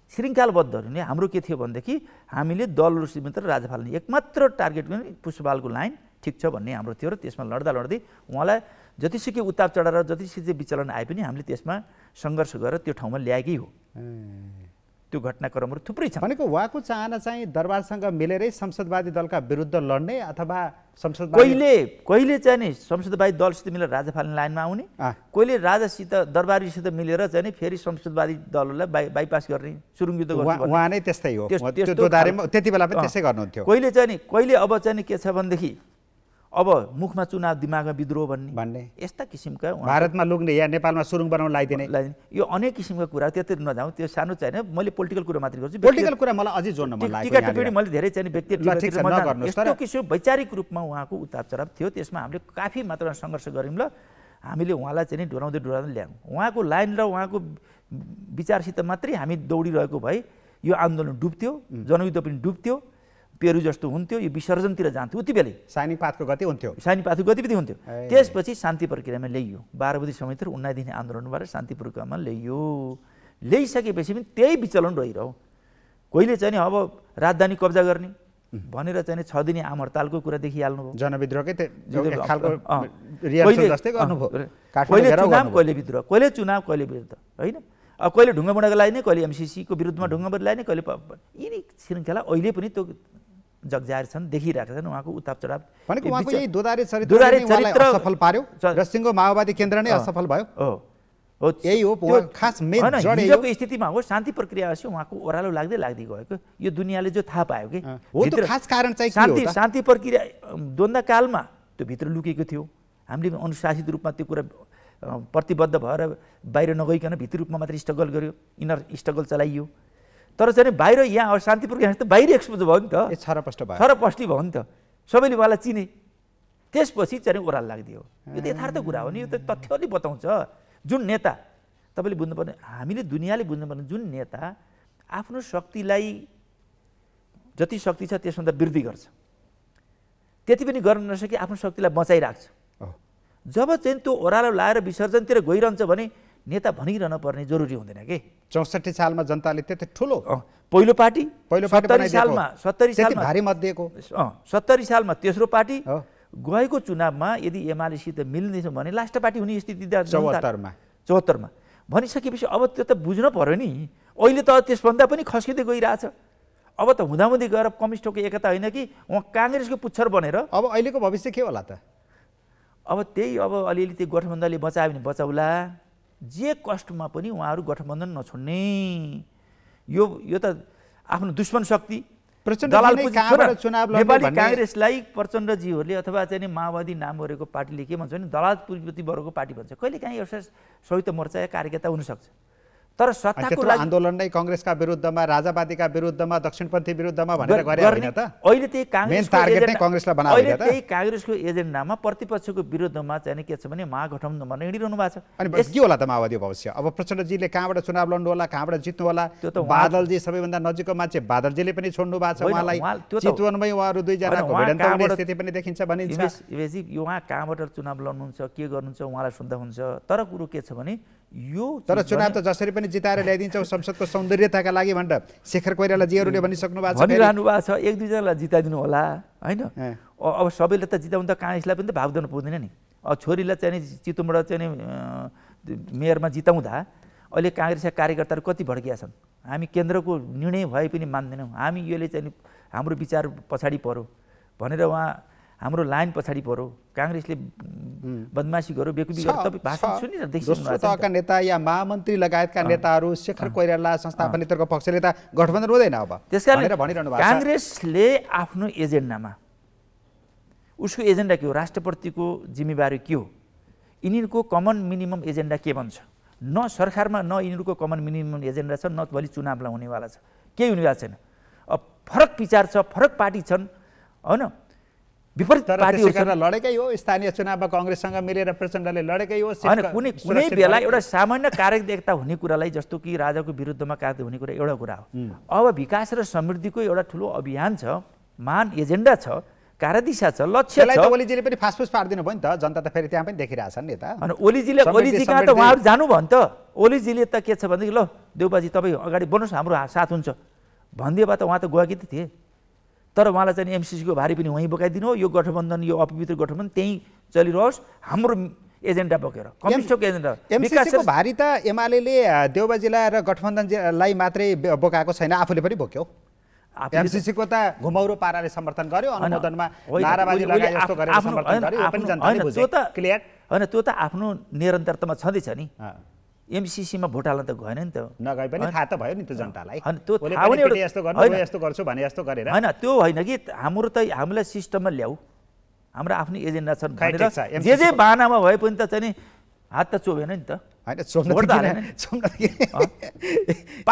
B: श्रृङ्खलाबद्ध हुने हाम्रो के थियो भनेदेखि हामीले दलसित मिलेर राजा फाल्ने एकमात्र टार्गेट गर्ने पुष्पबालको लाइन ठिक छ भन्ने हाम्रो थियो, र त्यसमा लड्दै उहाँलाई जतिसुकै उतार चढाएर जतिसुकै विचलन आए पनि हामीले त्यसमा सङ्घर्ष गरेर त्यो ठाउँमा ल्याएकै हो। त्यो घटनाक्रमहरू थुप्रै छ।
A: भनेको उहाँको चाहना चाहिँ दरबारसँग मिलेरै संसदवादी दलका विरुद्ध लड्ने अथवा
B: कहिले चाहिँ नि संसदवादी दलसित मिलेर राजा फाल्ने लाइनमा आउने, कहिले राजासित दरबारीसित मिलेर चाहिँ नि फेरि संसदवादी दलहरूलाई बाइपास गर्ने, सुरुङ युद्ध गर्ने।
A: उहाँ नै त्यस्तै हो, त्यति बेला पनि त्यसै गर्नुहुन्थ्यो।
B: कहिले अब चाहिँ नि के छ भनेदेखि अब मुखमा चुनाव दिमागमा विद्रोह भन्ने यस्ता किसिमका
A: भारतमा लुग्ने या नेपालमा सुरुङ बनाउन लगाइदिने,
B: यो अनेक किसिमका कुरा त्यति नजाउँ, त्यो सानो चाहिँ मैले पोलिटिकल कुरा मात्रै गर्छु।
A: पोलिटिकल कुरा मलाई अझै जोड्न मन लाग्यो।
B: टिका टिप्पणी मैले धेरै चाहिँ यस्तो किसिम वैचारिक रूपमा उहाँको उतार चढाव थियो, त्यसमा हामीले काफी मात्रामा सङ्घर्ष गऱ्यौँ र हामीले उहाँलाई चाहिँ डोराउँदै ल्यायौँ। उहाँको लाइन र उहाँको विचारसित मात्रै हामी दौडिरहेको भए यो आन्दोलन डुब्थ्यो, जनयुद्ध पनि डुब्थ्यो, पेरु जस्तो हुन्थ्यो, यो विसर्जनतिर जान्थ्यो। उति बेलै
A: साइनीपातको
B: गतिविधि हुन्थ्यो। त्यसपछि शान्ति प्रक्रियामा ल्याइयो, 12 बजी समय 19 दिने आन्दोलनबाट शान्ति प्रक्रियामा ल्याइसकेपछि पनि त्यही विचलन रहिरह्यो। कहिले चाहिँ नि अब राजधानी कब्जा गर्ने भनेर चाहिँ 6 दिने आम हडतालको कुरा देखिहाल्नु भयो।
A: जनविद्रोहकै
B: कहिले विद्रोह, कहिले चुनाव, कहिले विरुद्ध होइन। अब कहिले ढुङ्गामुढाको लाग्ने, कहिले एमसीसीको विरुद्धमा ढुङ्गामुढा लाग्ने, कहिले यिनी श्रृङ्खला अहिले पनि त्यो जगजाहेर छन्, देखिरहेका छन् उहाँको उतार चढाव।
A: भनेको उहाँको यही दोधारे चरित्र असफल पार्यो र सिङ्गो माओवादी केन्द्र नै असफल भयो। यही हो खास मेन जड
B: हिजोको स्थितिमा हो। शान्ति प्रक्रिया चाहिँ उहाँको ओह्रालो लाग्दै गएको यो दुनियाँले जो थाहा पायो कि
A: हो, त्यो खास कारण चाहिँ
B: शान्ति प्रक्रिया द्वन्द्वकालमा त्यो भित्र लुकेको थियो। हामीले अनुशासित रूपमा त्यो कुरा प्रतिबद्ध भएर बाहिर नगइकन भित्री रूपमा मात्रै स्ट्रगल गर्यो, इनर स्ट्रगल चलाइयो। तर चाहिँ बाहिर यहाँ शान्ति प्रक्रिया त बाहिर एक्सपोज भयो नि त, छरपष्टी भयो नि त, सबैले उहाँलाई चिने। त्यसपछि चाहिँ ओह्रालो लाग्दियो। यो त यथार्थ कुरा हो नि, यो त तथ्यले बताउँछ। जुन नेता तपाईँले बुझ्नुपर्ने, हामीले दुनियाँले बुझ्नुपर्ने, जुन नेता आफ्नो शक्तिलाई जति शक्ति छ त्यसभन्दा वृद्धि गर्छ। त्यति पनि गर्न नसके आफ्नो शक्तिलाई बचाइराख्छ। जब चाहिँ त्यो ओह्रालो लाएर विसर्जनतिर गइरहन्छ भने नेता भनिरहन पर्ने जरुरी हुँदैन के।
A: 64 सालमा जनताले त्यति ठुलो
B: पहिलो पार्टी
A: 70
B: सालमा 70 सालमा
A: भारी मत दिएको
B: 70 सालमा तेस्रो पार्टी गएको चुनावमा यदि एमालेसित मिल्दैछ भने लास्ट पार्टी हुने स्थिति 74 मा भनिसकेपछि अब त्यो त बुझ्न पर्यो नि। अहिले त त्यसभन्दा पनि खस्किँदै गइरहेछ। अब त हुँदाहुँदै गएर कम्युनिस्टको एकता होइन कि उहाँ काङ्ग्रेसको पुच्छर बनेर
A: अब अहिलेको भविष्य के होला त?
B: अब त्यही अब अलिअलि त्यो गठबन्धनले बचायो भने बचाउला, जे कष्टमा पनि उहाँहरू गठबन्धन नछोड्ने। यो त आफ्नो दुश्मन शक्ति नेपाली काङ्ग्रेसलाई प्रचण्डजीहरूले अथवा चाहिँ माओवादी नाम गरेको पार्टीले के भन्छ भने दलाल पुँजीपति वर्गको पार्टी भन्छ। कहिले काहीँ एउटा संयुक्त मोर्चा या कार्यकर्ता हुनसक्छ, तर सत्ताको लागि
A: आन्दोलन नै काङ्ग्रेसका विरुद्धमा, राजावादीका विरुद्धमा, दक्षिणपन्थी विरुद्धमा भनेर गरे होइन त?
B: अहिले त्यही काङ्ग्रेसको एजेन्डामा प्रतिपक्षको विरुद्धमा चाहिँ के छ भने महागठबन्धन भनेर हिँडिरहनु भएको छ।
A: अनि के होला त माओवादी भविष्य? अब प्रचण्डजीले कहाँबाट चुनाव लड्नु होला, कहाँबाट जित्नु होला? बादलजी सबैभन्दा नजिकको मान्छे बादलजीले पनि छोड्नु भएको छ उहाँलाई। चितवनमै उहाँहरू दुईजनाको भिडन्त हुने स्थिति पनि देखिन्छ भनिन्छ।
B: यो उहाँ कहाँबाट चुनाव लड्नुहुन्छ, के गर्नुहुन्छ उहाँलाई सुन्दा हुन्छ। तर कुरो के छ भने यो
A: तर चुनाव त जसरी पनि जिताएर ल्याइदिन्छौँ संसदको सौन्दर्यताका लागि भनेर शेखर कोइरालाजीहरूले भनिसक्नु भएको छ,
B: भनिरहनु भएको छ। एक दुईजनालाई जिताइदिनु होला होइन। अब सबैले त जिताउनु त काङ्ग्रेसलाई पनि त भाग दिनु पुग्दैन नि। अब छोरीलाई चाहिँ चितवनबाट चाहिँ मेयरमा जिताउँदा अहिले काङ्ग्रेसका कार्यकर्ताहरू कति भड्किया छन्। हामी केन्द्रको निर्णय भए पनि मान्दैनौँ, हामी यसले चाहिँ हाम्रो विचार पछाडि पर्यो भनेर उहाँ हाम्रो लाइन पछाडि पर्यो, काङ्ग्रेसले बदमासी गर्यो, बेकुबी गर्यो। तपाईँ भाषण सुनिरहनु
A: दोस्रो तहका नेता या महामन्त्री लगायतका नेताहरू शेखर कोइराला संस्थापन नेतृत्वको पक्षले त गठबन्धन हुँदैन अब
B: त्यसकारण
A: भनिरहनु भएको छ।
B: काङ्ग्रेसले आफ्नो एजेन्डामा उसको एजेन्डा के हो, राष्ट्रप्रतिको जिम्मेवारी के हो, यिनीहरूको कमन मिनिमम एजेन्डा के भन्छ? न सरकारमा न यिनीहरूको कमन मिनिमम एजेन्डा छ, न भोलि चुनावलाई हुनेवाला छ, केही हुनेवाला छैन। अब फरक विचार छ, फरक पार्टी छन् होइन, विपरीत पार्टीहरू छन्।
A: लडेकै हो स्थानीय चुनावमा काङ्ग्रेससँग मिलेर प्रचण्डले लडेकै हो
B: होइन। कुनै बेला एउटा सामान्य कार्यदेखता हुने कुरालाई जस्तो कि राजाको विरुद्धमा कार्य हुने कुरा एउटा कुरा हो। अब विकास र समृद्धिको एउटा ठुलो अभियान छ, महान एजेन्डा छ, कार्यदिशा छ, लक्ष्य छ।
A: ओलीजीले पनि फासफुस पारिदिनु भयो नि त, जनता त फेरि त्यहाँ पनि देखिरहेछन् नि त।
B: अनि ओलीजीका त उहाँहरू जानु भयो नि त। ओलीजीले त के छ भनेदेखि ल देउबाजी तपाईँ अगाडि बढ्नुहोस्, हाम्रो साथ हुन्छ भनिदिए भए त उहाँ त गएकी त थिए। तर उहाँलाई चाहिँ एमसिसीको भारी पनि वहीँ बोकाइदिनु हो। यो गठबन्धन, यो अपवित्र गठबन्धन त्यहीँ चलिरहोस्, हाम्रो एजेन्डा बोकेर, कम्युनिस्टको एजेन्डा।
A: एमसिसीको भारी त एमालेले देउबाजीलाई र गठबन्धनलाई मात्रै बोकाएको छैन, आफूले पनि बोक्यो। एमसिसीको त घुमौरो पाराले समर्थन गर्यो, अनुमोदनमा नाराबाजी लगाए जस्तो गरेर समर्थन गर्यो, यो पनि जनताले बुझे। क्लियर
B: होइन, त्यो त आफ्नो निरन्तरतामा छँदैछ नि। एमसिसीमा भोट हाल्न त गएन नि त,
A: नगए पनि थाहा त भयो नि त जनतालाई।
B: होइन त्यो
A: यस्तो गर्नु यस्तो गर्छु भने यस्तो गरेर
B: होइन, त्यो होइन कि हाम्रो त हामीलाई सिस्टममा ल्याऊ, हाम्रो आफ्नो एजेन्डा छन् भनेर जे बाहनामा भए पनि त चाहिँ हात त चोभेन नि त। पास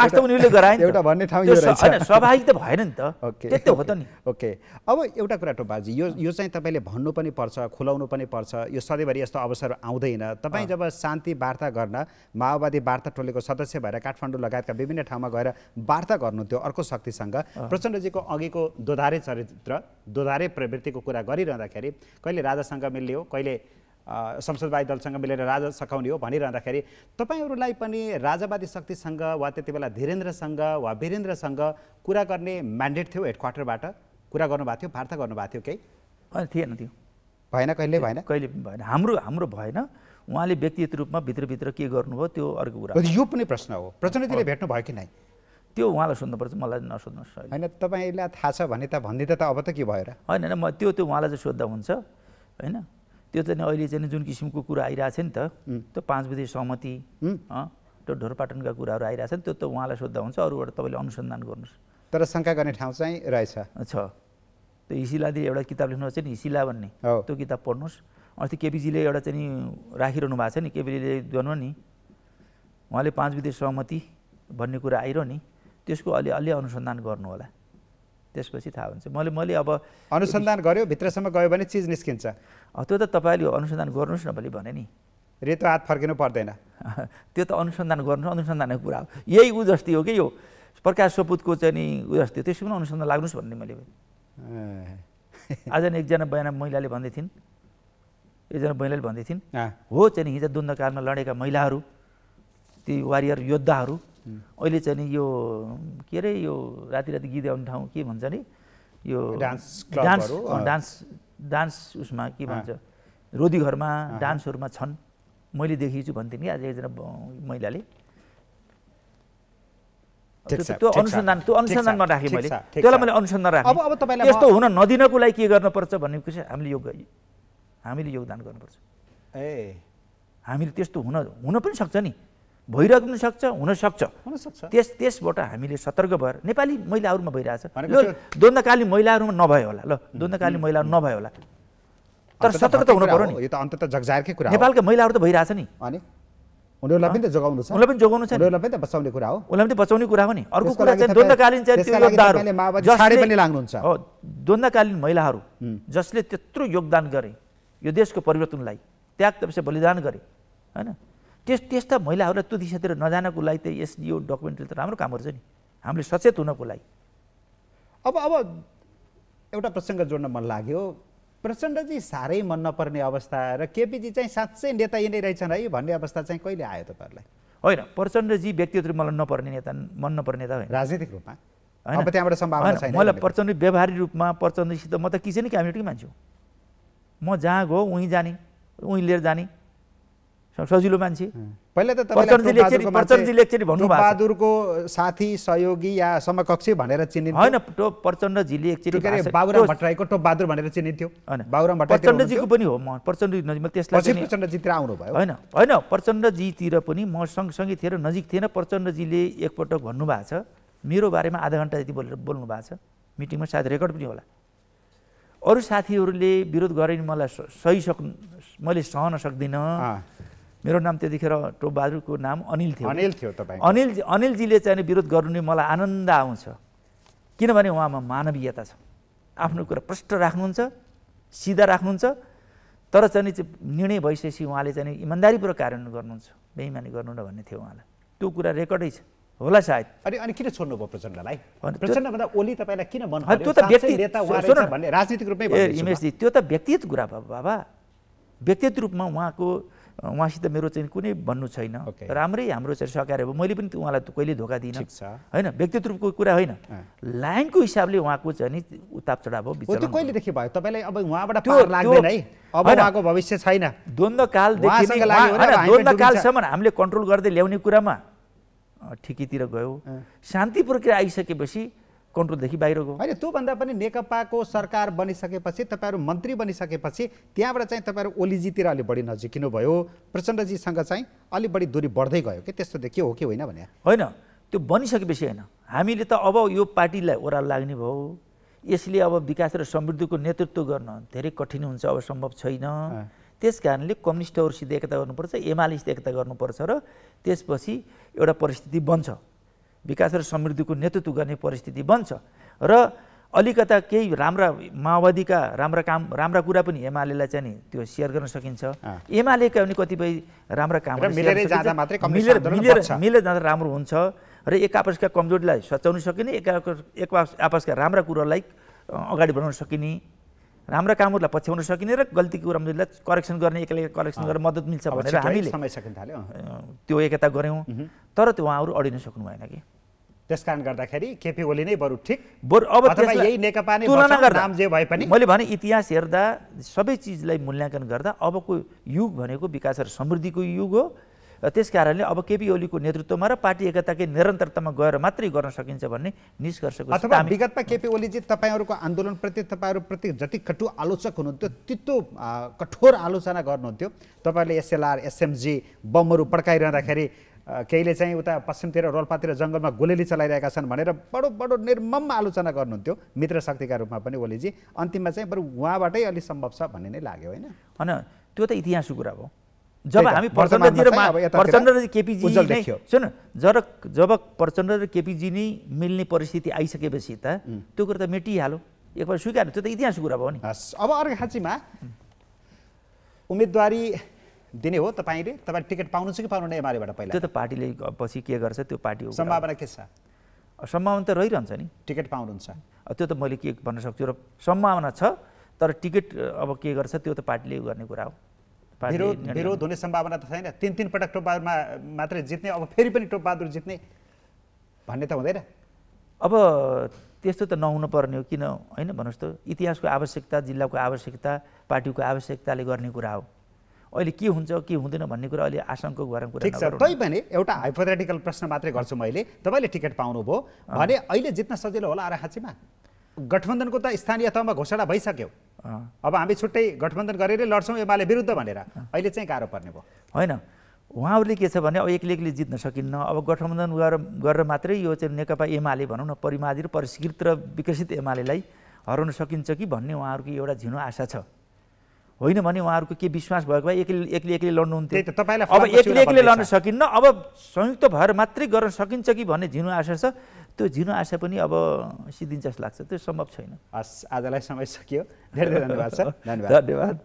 B: त उनीहरूले गराए
A: एउटा भन्ने ठाउँ यो रहेछ,
B: स्वाभाविक त भएन नि त। त्यति हो त नि।
A: ओके, अब एउटा कुरा टोपाजी, यो चाहिँ तपाईँले भन्नु पनि पर्छ, खुलाउनु पनि पर्छ। यो सधैँभरि यस्तो अवसर आउँदैन। तपाईँ जब शान्ति वार्ता गर्न माओवादी वार्ता टोलीको सदस्य भएर काठमाडौँ लगायतका विभिन्न ठाउँमा गएर वार्ता गर्नुहुन्थ्यो अर्को शक्तिसँग, प्रचण्डजीको अघिको दोधारे चरित्र, दोधारे प्रवृत्तिको कुरा गरिरहँदाखेरि कहिले राजासँग मिल्ने हो, कहिले संसदवादी दलसँग मिलेर राजा सकाउने हो भनिरहँदाखेरि तपाईँहरूलाई पनि राजावादी शक्तिसँग वा त्यति बेला धीरेन्द्रसँग वा वीरेन्द्रसँग कुरा गर्ने म्यान्डेट थियो, हेडक्वार्टरबाट कुरा गर्नुभएको थियो, वार्ता गर्नुभएको थियो केही?
B: थिएन, त्यो
A: भएन, कहिले भएन,
B: कहिले पनि भएन। हाम्रो भएन। उहाँले व्यक्तिगत रूपमा भित्रभित्र के गर्नुभयो त्यो अर्को कुरा।
A: यो पनि प्रश्न हो, प्रचण्डजीले भेट्नु भयो कि नै?
B: त्यो उहाँलाई सोध्नुपर्छ, मलाई नसोध्नुहोस्।
A: होइन, तपाईँलाई थाहा छ भने त भनिदिँदा त अब त के भयो र?
B: होइन, म त्यो उहाँलाई चाहिँ सोद्धा हुन्छ होइन। त्यो चाहिँ अहिले चाहिँ जुन किसिमको कुरा आइरहेको छ नि त, त्यो 5 विधेयक सहमति, त्यो ढोरपाटनका कुराहरू आइरहेको छ नि, त्यो त उहाँलाई सोद्धा हुन्छ। अरूबाट तपाईँले अनुसन्धान गर्नुहोस्।
A: तर शङ्का गर्ने ठाउँ चाहिँ रहेछ।
B: त्यो हिसिलाले एउटा किताब लेख्नु छ नि, हिसिला भन्ने, त्यो किताब पढ्नुहोस्। अस्ति केपीजीले एउटा चाहिँ राखिरहनु भएको छ नि, केपीले भन्नु नि, उहाँले 5 विधेयक सहमति भन्ने कुरा आइरह्यो नि, त्यसको अलि अनुसन्धान गर्नु होला, त्यसपछि थाहा हुन्छ। मैले अब
A: अनुसन्धान गर्यो, भित्रसम्म गयो भने चिज निस्किन्छ।
B: त्यो त तपाईँले अनुसन्धान गर्नुहोस् न भोलि भने नि,
A: रेतो हात फर्किनु पर्दैन।
B: त्यो त अनुसन्धान गर्नुहोस्, अनुसन्धानको कुरा हो। यही ऊ जस्तै हो कि यो प्रकाश सपुतको चाहिँ नि उयो अस्ति त्यसो पनि अनुसन्धान लाग्नुहोस् भन्ने मैले आज नि एकजना बयान महिलाले भन्दै थिइन् हो चाहिँ नि हिजो द्वन्द्वकालमा लडेका महिलाहरू ती वारियर योद्धाहरू अहिले चाहिँ नि यो के अरे यो राति राति गीत गाउने ठाउँ के भन्छ नि यो डान्स उसमा के भन्छ रोदी घरमा डान्सहरूमा छन् मैले देखेको छु भन्थेँ नि आज एकजना महिलाले त्यो अनुसन्धानमा राखेँ मैले त्यसलाई मैले अनुसन्धान राखेँ त्यस्तो हुन नदिनको लागि के गर्नुपर्छ भन्ने कुरा हामीले योगदान गर्नुपर्छ हामीले त्यस्तो हुन पनि सक्छ नि भइरहेको पनि सक्छ हुन सक्छ त्यसबाट हामीले सतर्क भएर नेपाली महिलाहरूमा भइरहेछ द्वन्द्वकालीन महिलाहरूमा नभयो होला ल द्वन्द्वकालीन महिलाहरू नभयो होला तर सतर्क त हुनु पर्यो नि
A: यो त अन्ततः जगजाहेरकै कुरा हो
B: नेपालका महिलाहरू त भइरहेछ नि
A: अनि उनीहरूलाई पनि त जोगाउनु छ
B: उनीहरूलाई पनि जोगाउनु छ
A: उनीहरूलाई पनि त बचाउने कुरा हो
B: उनीहरूलाई पनि बचाउने कुरा हो नि अर्को कुरा चाहिँ द्वन्द्वकालीन चाहिँ त्यो योद्धाहरू
A: जसले पनि लाग्नुहुन्छ
B: हो द्वन्द्वकालीन महिलाहरू जसले त्यत्रो योगदान गरे यो देशको परिवर्तनलाई त्याग तपस्या बलिदान गरे हैन त्यस्ता महिलाहरूलाई त्यो दिशातिर नजानको लागि त यो डकुमेन्ट्री त राम्रो काम गर्छ नि हामीले सचेत हुनको लागि
A: अब एउटा प्रसङ्ग जोड्न मन लाग्यो प्रचण्डजी साह्रै मन नपर्ने अवस्था र केपीजी चाहिँ साँच्चै नेता यिनै रहेछन् है भन्ने अवस्था चाहिँ कहिले आयो तपाईँहरूलाई
B: होइन प्रचण्डजी व्यक्तिगत रूपमा मन नपर्ने नेता होइन
A: राजनीतिक रूपमा अब त्यहाँबाट सम्भावना छैन
B: मलाई प्रचण्ड व्यवहारिक रूपमा प्रचण्डसित म त किसिम क्याबिनेटकै मान्छु म जहाँ गयो उहीँ जाने उहीँ लिएर जाने सजिलो मान्छे
A: पहिला त
B: प्रचण्डजीले एकचोटि भन्नुभएको
A: बहादुरको साथी सहयोगी या समकक्षी भनेर चिनिन्थ्यो
B: होइन प्रचण्डजीले एकचोटि
A: बाबुराम भट्टराईको टोप बहादुर भनेर चिनिन्थ्यो बाबुराम भट्टराई
B: प्रचण्डजीको पनि हो म प्रचण्डजी त्यसलाई
A: प्रचण्डजीतिर आउनुभयो
B: होइन प्रचण्डजीतिर पनि म सँगसँगै थिएँ र नजिक थिएन प्रचण्डजीले एकपटक भन्नुभएको छ मेरो बारेमा आधा घन्टा जति बोल्नु भएको छ मिटिङमा सायद रेकर्ड पनि होला अरू साथीहरूले विरोध गरे नि मैले सहन सक्दिनँ मेरो नाम त्यतिखेर टोप बहादुरको नाम अनिल थियो अनिलजीले चाहिँ विरोध गर्नु नि मलाई आनन्द आउँछ किनभने उहाँमा मानवीयता छ आफ्नो कुरा प्रष्ट राख्नुहुन्छ सिधा राख्नुहुन्छ तर चाहिँ निर्णय भइसकेपछि उहाँले चाहिँ इमान्दारीपूर्वक कार्यान्वयन गर्नुहुन्छ बेइमानी गर्नुहुन्न भन्ने थियो उहाँलाई त्यो कुरा रेकर्डै छ होला सायद
A: अनि किन छोड्नु भयो प्रचण्डलाई प्रचण्डभन्दा ओली तपाईँलाई किन मन
B: त्यो त
A: राजनीतिक रूपमै
B: इमेशजी त्यो त व्यक्तिगत कुरा भयो बाबा व्यक्तिगत रूपमा उहाँसित मेरो चाहिँ कुनै भन्नु छैन राम्रै हाम्रो चाहिँ सहकार्य हो मैले पनि उहाँलाई कहिले धोका दिइनँ होइन व्यक्तिगत रूपको कुरा होइन लाइनको हिसाबले उहाँको चाहिँ नि उताप चढाव हो
A: त्यो कहिलेदेखि भयो तपाईँलाई अब उहाँबाट पार लाग्दैन है अब उहाँको भविष्य छैन
B: द्वन्द्वकालसम्म हामीले कन्ट्रोल गर्दै ल्याउने कुरामा ठिकीतिर गयो शान्ति प्रक्रिया आइसकेपछि कन्ट्रोलदेखि बाहिर गयो
A: होइन त्योभन्दा पनि नेकपाको सरकार बनिसकेपछि तपाईँहरू मन्त्री बनिसकेपछि त्यहाँबाट चाहिँ तपाईँहरू ओलीजीतिर अलि बढी नजिकिनु भयो प्रचण्डजीसँग चाहिँ अलि बढी दूरी बढ्दै गयो कि त्यस्तो देखियो हो कि होइन भने
B: होइन त्यो बनिसकेपछि होइन हामीले त अब यो पार्टीलाई ओह्रालो लाग्ने भयो यसले अब विकास र समृद्धिको नेतृत्व गर्न धेरै कठिन हुन्छ अब सम्भव छैन त्यस कारणले कम्युनिस्टहरूसित एकता गर्नुपर्छ एमालेसित एकता गर्नुपर्छ र त्यसपछि एउटा परिस्थिति बन्छ विकास र समृद्धिको नेतृत्व गर्ने परिस्थिति बन्छ र अलिकता केही राम्रा माओवादीका राम्रा कुरा पनि एमालेलाई चाहिँ नि त्यो सेयर गर्न सकिन्छ एमालेका पनि कतिपय राम्रा काम
A: मिलेर जाँदा
B: राम्रो हुन्छ र एक आपसका कमजोरीलाई सच्याउन सकिने एक आपसका राम्रा कुरालाई अगाडि बढाउन सकिने राम्रा कामहरूलाई पछ्याउन सकिने र गल्ती कुरालाई करेक्सन गर्ने एकैले करेक्सन गर्न मद्दत मिल्छ भनेर हामीले त्यो एकता गऱ्यौँ तर त्यो उहाँहरू अडिन सक्नु भएन कि
A: त्यसकारण गर्दाखेरि केपी ओली नै बरु ठिक
B: अब
A: यही नेकपा नै नाम जे भए पनि
B: मैले भने इतिहास हेर्दा सबै चिजलाई मूल्याङ्कन गर्दा अबको युग भनेको विकास र समृद्धिको युग हो त्यस कारणले अब केपी ओलीको नेतृत्वमा र पार्टी एकताकै निरन्तरतामा गएर मात्रै गर्न सकिन्छ भन्ने निष्कर्षको
A: अथवा विगतमा केपी ओलीजी तपाईँहरूको आन्दोलनप्रति तपाईँहरूप्रति जति कटु आलोचक हुनुहुन्थ्यो त्यस्तो कठोर आलोचना गर्नुहुन्थ्यो तपाईँहरूले एसएलआर एसएमजी बमहरू पड्काइरहँदाखेरि केहीले चाहिँ उता पश्चिमतिर रोल्पातिर जङ्गलमा गोलेली चलाइरहेका छन् भनेर बडो निर्मम आलोचना गर्नुहुन्थ्यो मित्र शक्तिका रूपमा पनि ओलीजी अन्तिममा चाहिँ बरु उहाँबाटै अलि सम्भव छ भन्ने नै लाग्यो होइन
B: त्यो त इतिहासको कुरा हो जब हामी प्रचण्ड र केपीजी सुन जब प्रचण्ड र केपीजी नै मिल्ने परिस्थिति आइसकेपछि त त्यो कुरा त मेटिहाल्यो एकपल्ट स्वीकार त्यो त इतिहासको कुरा भयो नि
A: अब अर्घाखाँचीमा उम्मेदवारी दिने हो तपाईँ टिकट पाउनुहुन्छ कि पाउनुहुन्न एमालेबाट पहिला
B: त्यो त पार्टीले पछि के गर्छ त्यो पार्टी हो
A: सम्भावना के छ
B: सम्भावना त रहिरहन्छ नि।
A: टिकट पाउनुहुन्छ?
B: त्यो त मैले के भन्न सक्छु र सम्भावना छ, तर टिकट अब के गर्छ त्यो त पार्टीले गर्ने कुरा हो।
A: विरोध हुने सम्भावना त छैन? 3 पटक टोपबहादुरमा मात्रै जित्ने, अब फेरि पनि टोपबहादुर जित्ने भन्ने त हुँदैन?
B: अब त्यस्तो त नहुनु पर्ने हो, किन होइन भन्नुहोस् त। इतिहासको आवश्यकता, जिल्लाको आवश्यकता, पार्टीको आवश्यकताले गर्ने कुरा हो। अहिले के हुन्छ के हुँदैन भन्ने कुरा अहिले आशंका गर्ने कुरा
A: ठिक छ। तैपनि एउटा हाइपोथेटिकल प्रश्न मात्रै गर्छु मैले। तपाईँले टिकट पाउनुभयो भने अहिले जित्न सजिलो होला आराखाँचीमा? गठबन्धनको त स्थानीय तहमा घोषणा भइसक्यो, अब हामी छुट्टै गठबन्धन गरेर लड्छौँ एमाले विरुद्ध भनेर, अहिले चाहिँ गाह्रो पर्ने भयो?
B: होइन, उहाँहरूले के छ भने अब एक्लै जित्न सकिन्न। अब गठबन्धन गरेर मात्रै यो चाहिँ नेकपा एमाले भनौँ न, परिमार्जित र परिष्कृत र विकसित एमालेलाई हराउन सकिन्छ कि भन्ने उहाँहरूको एउटा झिनो आशा छ। होइन भने उहाँहरूको के विश्वास भएको भए एक्लै लड्नुहुन्थ्यो। अब एक्लै लड्न सकिन्न, अब संयुक्त भएर मात्रै गर्न सकिन्छ कि भन्ने झिनो आशा छ। त्यो झिनो आशा पनि अब सिद्धिन्छ जस्तो लाग्छ, त्यो सम्भव छैन।
A: हस्, आजलाई समय सकियो। धेरै धेरै धन्यवाद सर।
B: धन्यवाद।